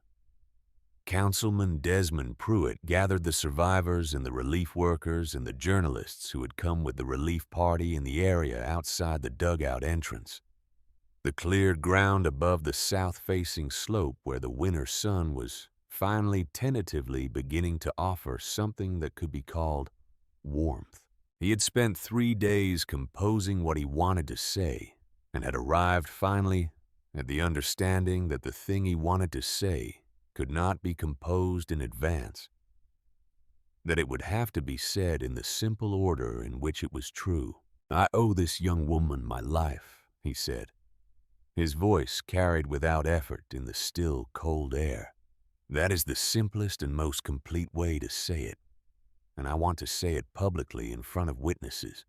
Councilman Desmond Pruitt gathered the survivors and the relief workers and the journalists who had come with the relief party in the area outside the dugout entrance. The cleared ground above the south-facing slope where the winter sun was finally tentatively beginning to offer something that could be called warmth. He had spent 3 days composing what he wanted to say and had arrived finally at the understanding that the thing he wanted to say could not be composed in advance, that it would have to be said in the simple order in which it was true. "I owe this young woman my life," he said. His voice carried without effort in the still, cold air. "That is the simplest and most complete way to say it. and I want to say it publicly in front of witnesses,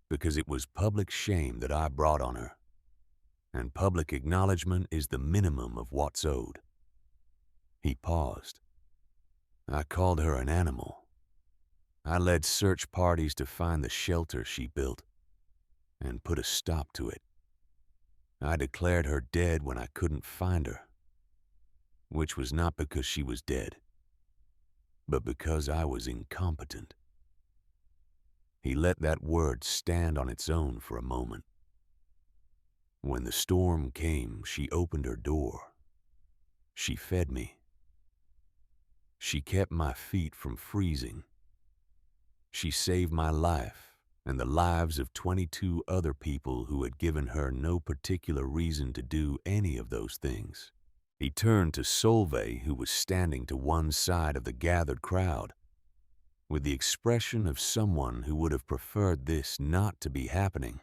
because it was public shame that I brought on her, and public acknowledgement is the minimum of what's owed." He paused. "I called her an animal. I led search parties to find the shelter she built and put a stop to it. I declared her dead when I couldn't find her, which was not because she was dead, but because I was incompetent." He let that word stand on its own for a moment. "When the storm came, she opened her door. She fed me. She kept my feet from freezing. She saved my life and the lives of 22 other people who had given her no particular reason to do any of those things." He turned to Solveig, who was standing to one side of the gathered crowd, with the expression of someone who would have preferred this not to be happening,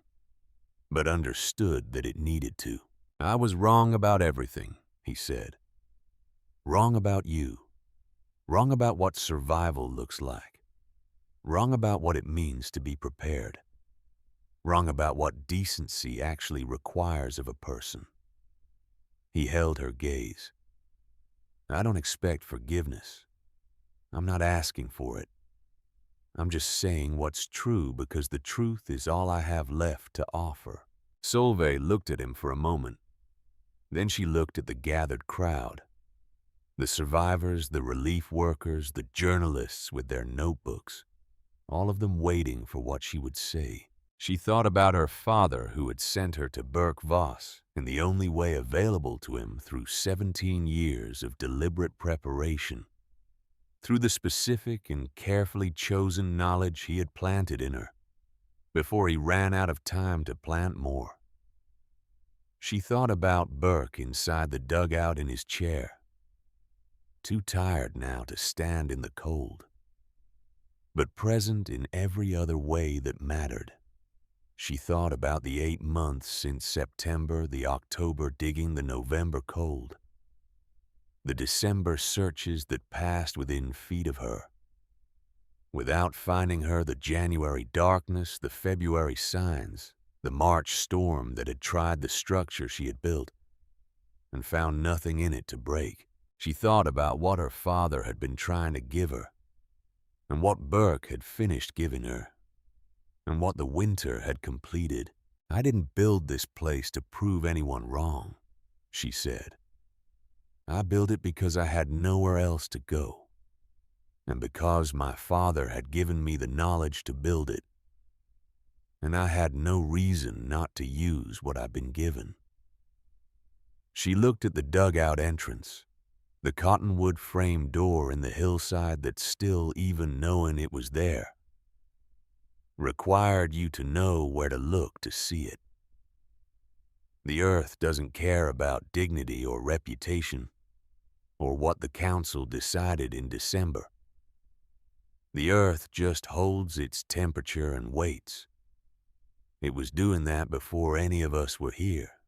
but understood that it needed to. "I was wrong about everything," he said. "Wrong about you. Wrong about what survival looks like. Wrong about what it means to be prepared. Wrong about what decency actually requires of a person." He held her gaze. "I don't expect forgiveness. I'm not asking for it. I'm just saying what's true because the truth is all I have left to offer." Solveig looked at him for a moment. Then she looked at the gathered crowd. The survivors, the relief workers, the journalists with their notebooks, all of them waiting for what she would say. She thought about her father who had sent her to Burke Voss in the only way available to him through 17 years of deliberate preparation, through the specific and carefully chosen knowledge he had planted in her before he ran out of time to plant more. She thought about Burke inside the dugout in his chair, too tired now to stand in the cold, but present in every other way that mattered. She thought about the 8 months since September, the October digging, the November cold, the December searches that passed within feet of her. Without finding her, the January darkness, the February signs, the March storm that had tried the structure she had built and found nothing in it to break. She thought about what her father had been trying to give her, and what Burke had finished giving her, and what the winter had completed. "I didn't build this place to prove anyone wrong," she said. "I built it because I had nowhere else to go, and because my father had given me the knowledge to build it, and I had no reason not to use what I've been given." She looked at the dugout entrance, the cottonwood frame door in the hillside that still, even knowing it was there, required you to know where to look to see it. The earth doesn't care about dignity or reputation, or what the council decided in December. The earth just holds its temperature and waits. It was doing that before any of us were here,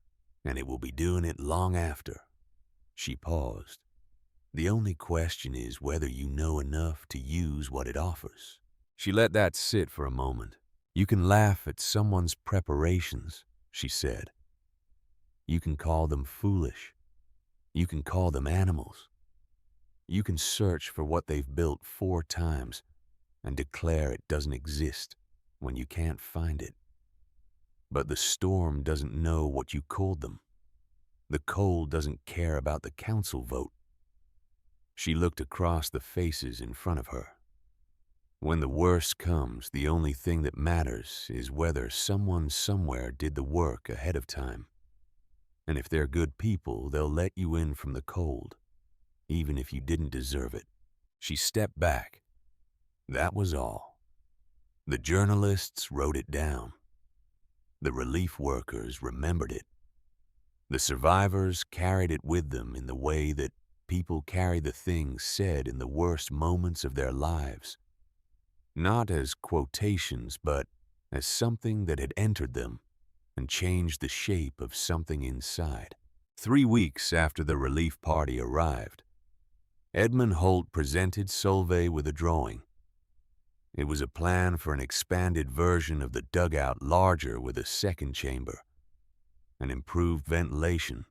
and it will be doing it long after. She paused. "The only question is whether you know enough to use what it offers." She let that sit for a moment. "You can laugh at someone's preparations," she said. "You can call them foolish. You can call them animals. You can search for what they've built 4 times and declare it doesn't exist when you can't find it. But the storm doesn't know what you called them. The cold doesn't care about the council vote." She looked across the faces in front of her. "When the worst comes, the only thing that matters is whether someone somewhere did the work ahead of time. And if they're good people, they'll let you in from the cold, even if you didn't deserve it." She stepped back. That was all. The journalists wrote it down. The relief workers remembered it. The survivors carried it with them in the way that people carry the things said in the worst moments of their lives, not as quotations, but as something that had entered them and changed the shape of something inside. 3 weeks after the relief party arrived, Edmund Holt presented Solveig with a drawing. It was a plan for an expanded version of the dugout, larger with a second chamber, an improved ventilation,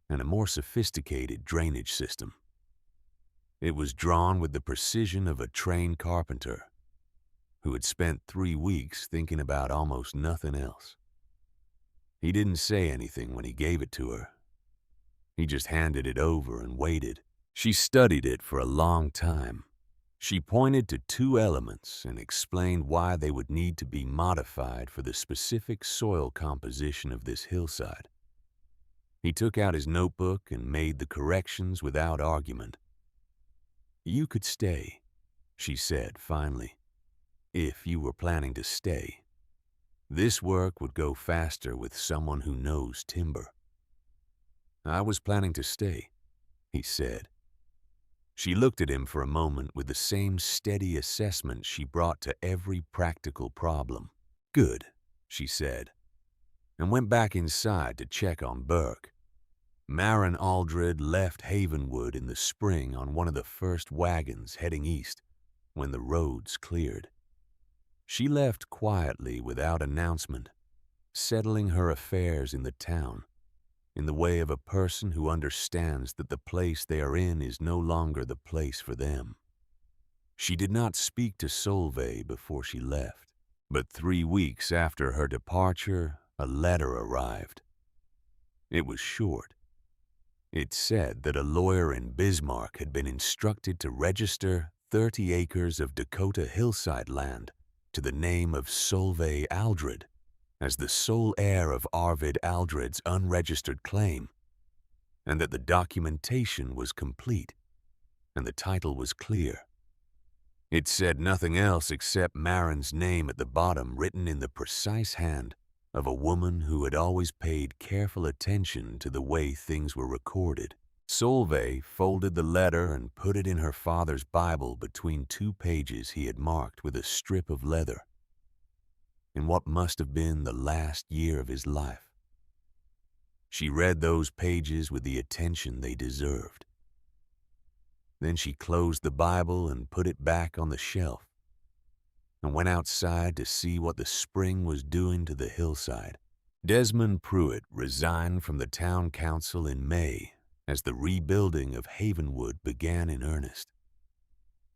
and a more sophisticated drainage system. It was drawn with the precision of a trained carpenter who had spent 3 weeks thinking about almost nothing else. He didn't say anything when he gave it to her. He just handed it over and waited. She studied it for a long time. She pointed to 2 elements and explained why they would need to be modified for the specific soil composition of this hillside. He took out his notebook and made the corrections without argument. "You could stay," she said finally, "if you were planning to stay. This work would go faster with someone who knows timber." "I was planning to stay," he said. She looked at him for a moment with the same steady assessment she brought to every practical problem. "Good," she said, and went back inside to check on Burke. Maren Aldred left Havenwood in the spring on one of the first wagons heading east when the roads cleared. She left quietly without announcement, settling her affairs in the town, in the way of a person who understands that the place they are in is no longer the place for them. She did not speak to Solveig before she left, but 3 weeks after her departure, a letter arrived. It was short. It said that a lawyer in Bismarck had been instructed to register 30 acres of Dakota hillside land to the name of Solveig Aldred as the sole heir of Arvid Aldred's unregistered claim, and that the documentation was complete and the title was clear. It said nothing else except Maren's name at the bottom, written in the precise hand of a woman who had always paid careful attention to the way things were recorded. Solveig folded the letter and put it in her father's Bible between 2 pages he had marked with a strip of leather, in what must have been the last year of his life. She read those pages with the attention they deserved. Then she closed the Bible and put it back on the shelf, and went outside to see what the spring was doing to the hillside. Desmond Pruitt resigned from the town council in May as the rebuilding of Havenwood began in earnest.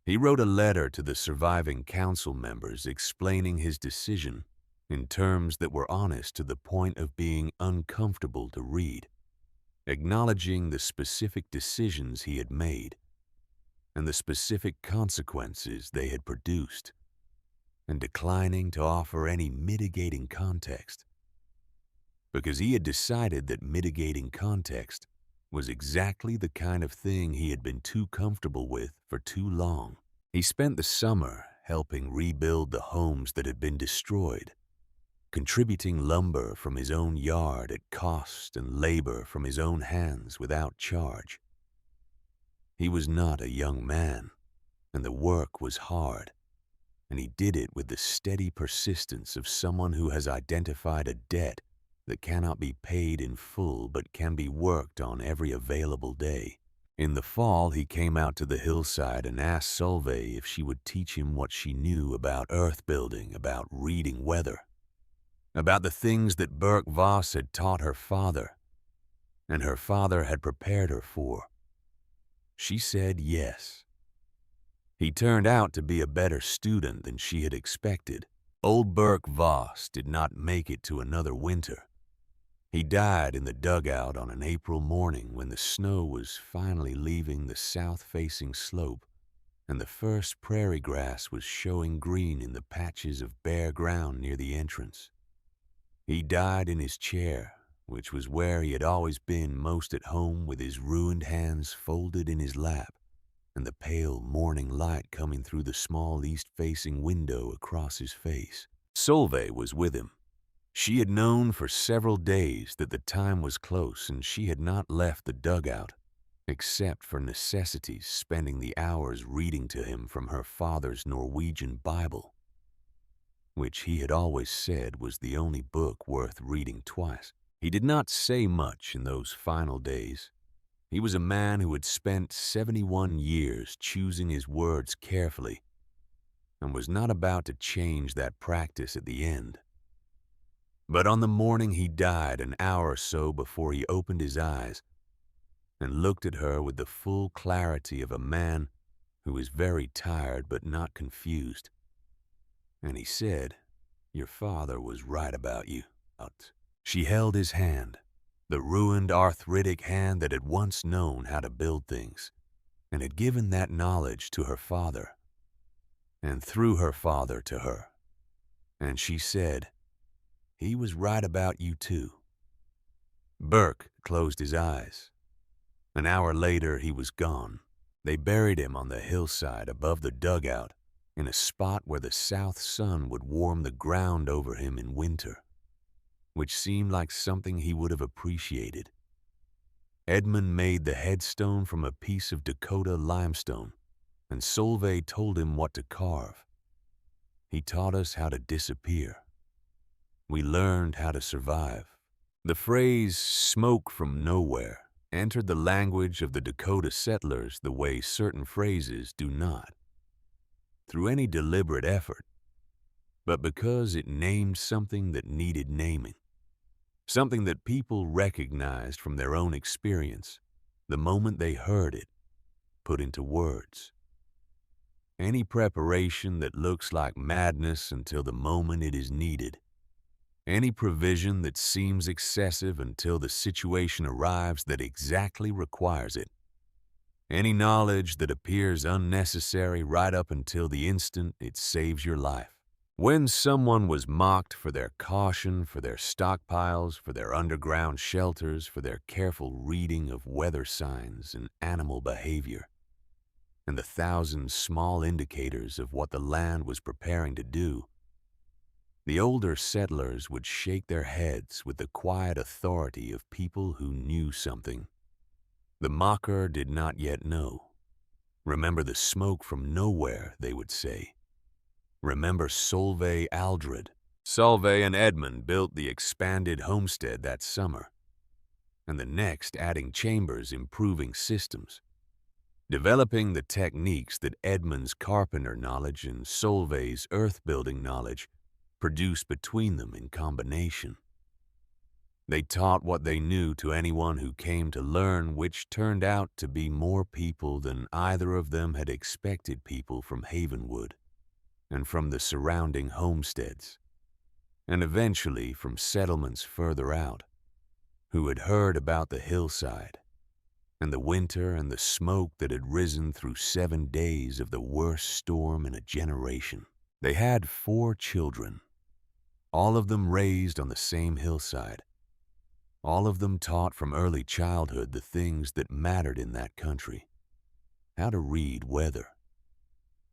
He wrote a letter to the surviving council members explaining his decision in terms that were honest to the point of being uncomfortable to read, acknowledging the specific decisions he had made and the specific consequences they had produced, and declining to offer any mitigating context, because he had decided that mitigating context was exactly the kind of thing he had been too comfortable with for too long. He spent the summer helping rebuild the homes that had been destroyed, contributing lumber from his own yard at cost and labor from his own hands without charge. He was not a young man, and the work was hard, and he did it with the steady persistence of someone who has identified a debt that cannot be paid in full but can be worked on every available day. In the fall, he came out to the hillside and asked Solveig if she would teach him what she knew about earth building, about reading weather, about the things that Burke Voss had taught her father, and her father had prepared her for. She said yes. He turned out to be a better student than she had expected. Old Burke Voss did not make it to another winter. He died in the dugout on an April morning when the snow was finally leaving the south-facing slope and the first prairie grass was showing green in the patches of bare ground near the entrance. He died in his chair, which was where he had always been most at home, with his ruined hands folded in his lap and the pale morning light coming through the small east-facing window across his face. Solveig was with him. She had known for several days that the time was close, and she had not left the dugout, except for necessities, spending the hours reading to him from her father's Norwegian Bible, which he had always said was the only book worth reading twice. He did not say much in those final days. He was a man who had spent 71 years choosing his words carefully, and was not about to change that practice at the end. But on the morning he died, an hour or so before he opened his eyes and looked at her with the full clarity of a man who is very tired but not confused. And he said, "Your father was right about you." She held his hand, the ruined arthritic hand that had once known how to build things, and had given that knowledge to her father, and through her father to her. And she said, "He was right about you too." Burke closed his eyes. An hour later, he was gone. They buried him on the hillside above the dugout, in a spot where the south sun would warm the ground over him in winter, which seemed like something he would have appreciated. Edmund made the headstone from a piece of Dakota limestone, and Solveig told him what to carve. He taught us how to disappear. We learned how to survive. The phrase "smoke from nowhere" entered the language of the Dakota settlers the way certain phrases do not, through any deliberate effort, but because it named something that needed naming, something that people recognized from their own experience the moment they heard it put into words. Any preparation that looks like madness until the moment it is needed. Any provision that seems excessive until the situation arrives that exactly requires it. Any knowledge that appears unnecessary right up until the instant it saves your life. When someone was mocked for their caution, for their stockpiles, for their underground shelters, for their careful reading of weather signs and animal behavior, and the thousand small indicators of what the land was preparing to do, the older settlers would shake their heads with the quiet authority of people who knew something. The mocker did not yet know. "Remember the smoke from nowhere," they would say. "Remember Solveig Aldred." Solveig and Edmund built the expanded homestead that summer, and the next adding chambers, improving systems, developing the techniques that Edmund's carpenter knowledge and Solveig's earth-building knowledge produced between them in combination. They taught what they knew to anyone who came to learn, which turned out to be more people than either of them had expected people from Havenwood and from the surrounding homesteads, and eventually from settlements further out, who had heard about the hillside and the winter and the smoke that had risen through 7 days of the worst storm in a generation. They had 4 children, all of them raised on the same hillside, all of them taught from early childhood the things that mattered in that country: how to read weather,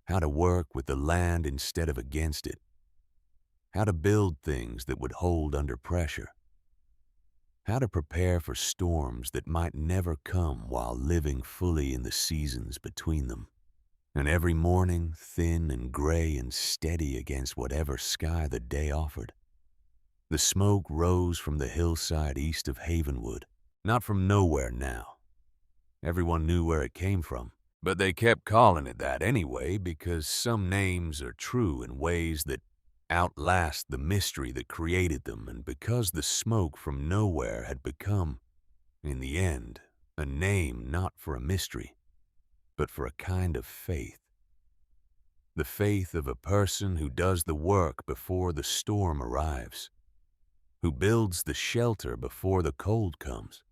how to work with the land instead of against it, how to build things that would hold under pressure, how to prepare for storms that might never come while living fully in the seasons between them. And every morning, thin and gray and steady against whatever sky the day offered, the smoke rose from the hillside east of Havenwood, not from nowhere now. Everyone knew where it came from, but they kept calling it that anyway because some names are true in ways that outlast the mystery that created them, and because the smoke from nowhere had become, in the end, a name not for a mystery, but for a kind of faith. The faith of a person who does the work before the storm arrives, who builds the shelter before the cold comes,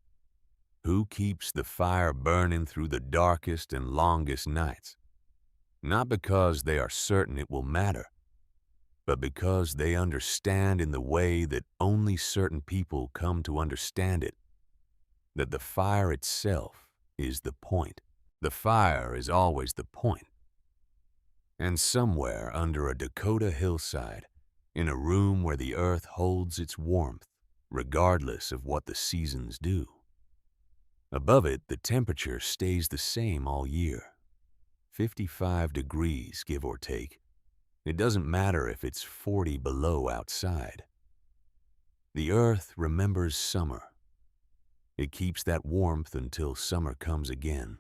who keeps the fire burning through the darkest and longest nights, not because they are certain it will matter, but because they understand in the way that only certain people come to understand it, that the fire itself is the point. The fire is always the point. And somewhere under a Dakota hillside, in a room where the earth holds its warmth, regardless of what the seasons do, above it the temperature stays the same all year, 55 degrees, give or take. It doesn't matter if it's 40 below outside. The earth remembers summer. It keeps that warmth until summer comes again.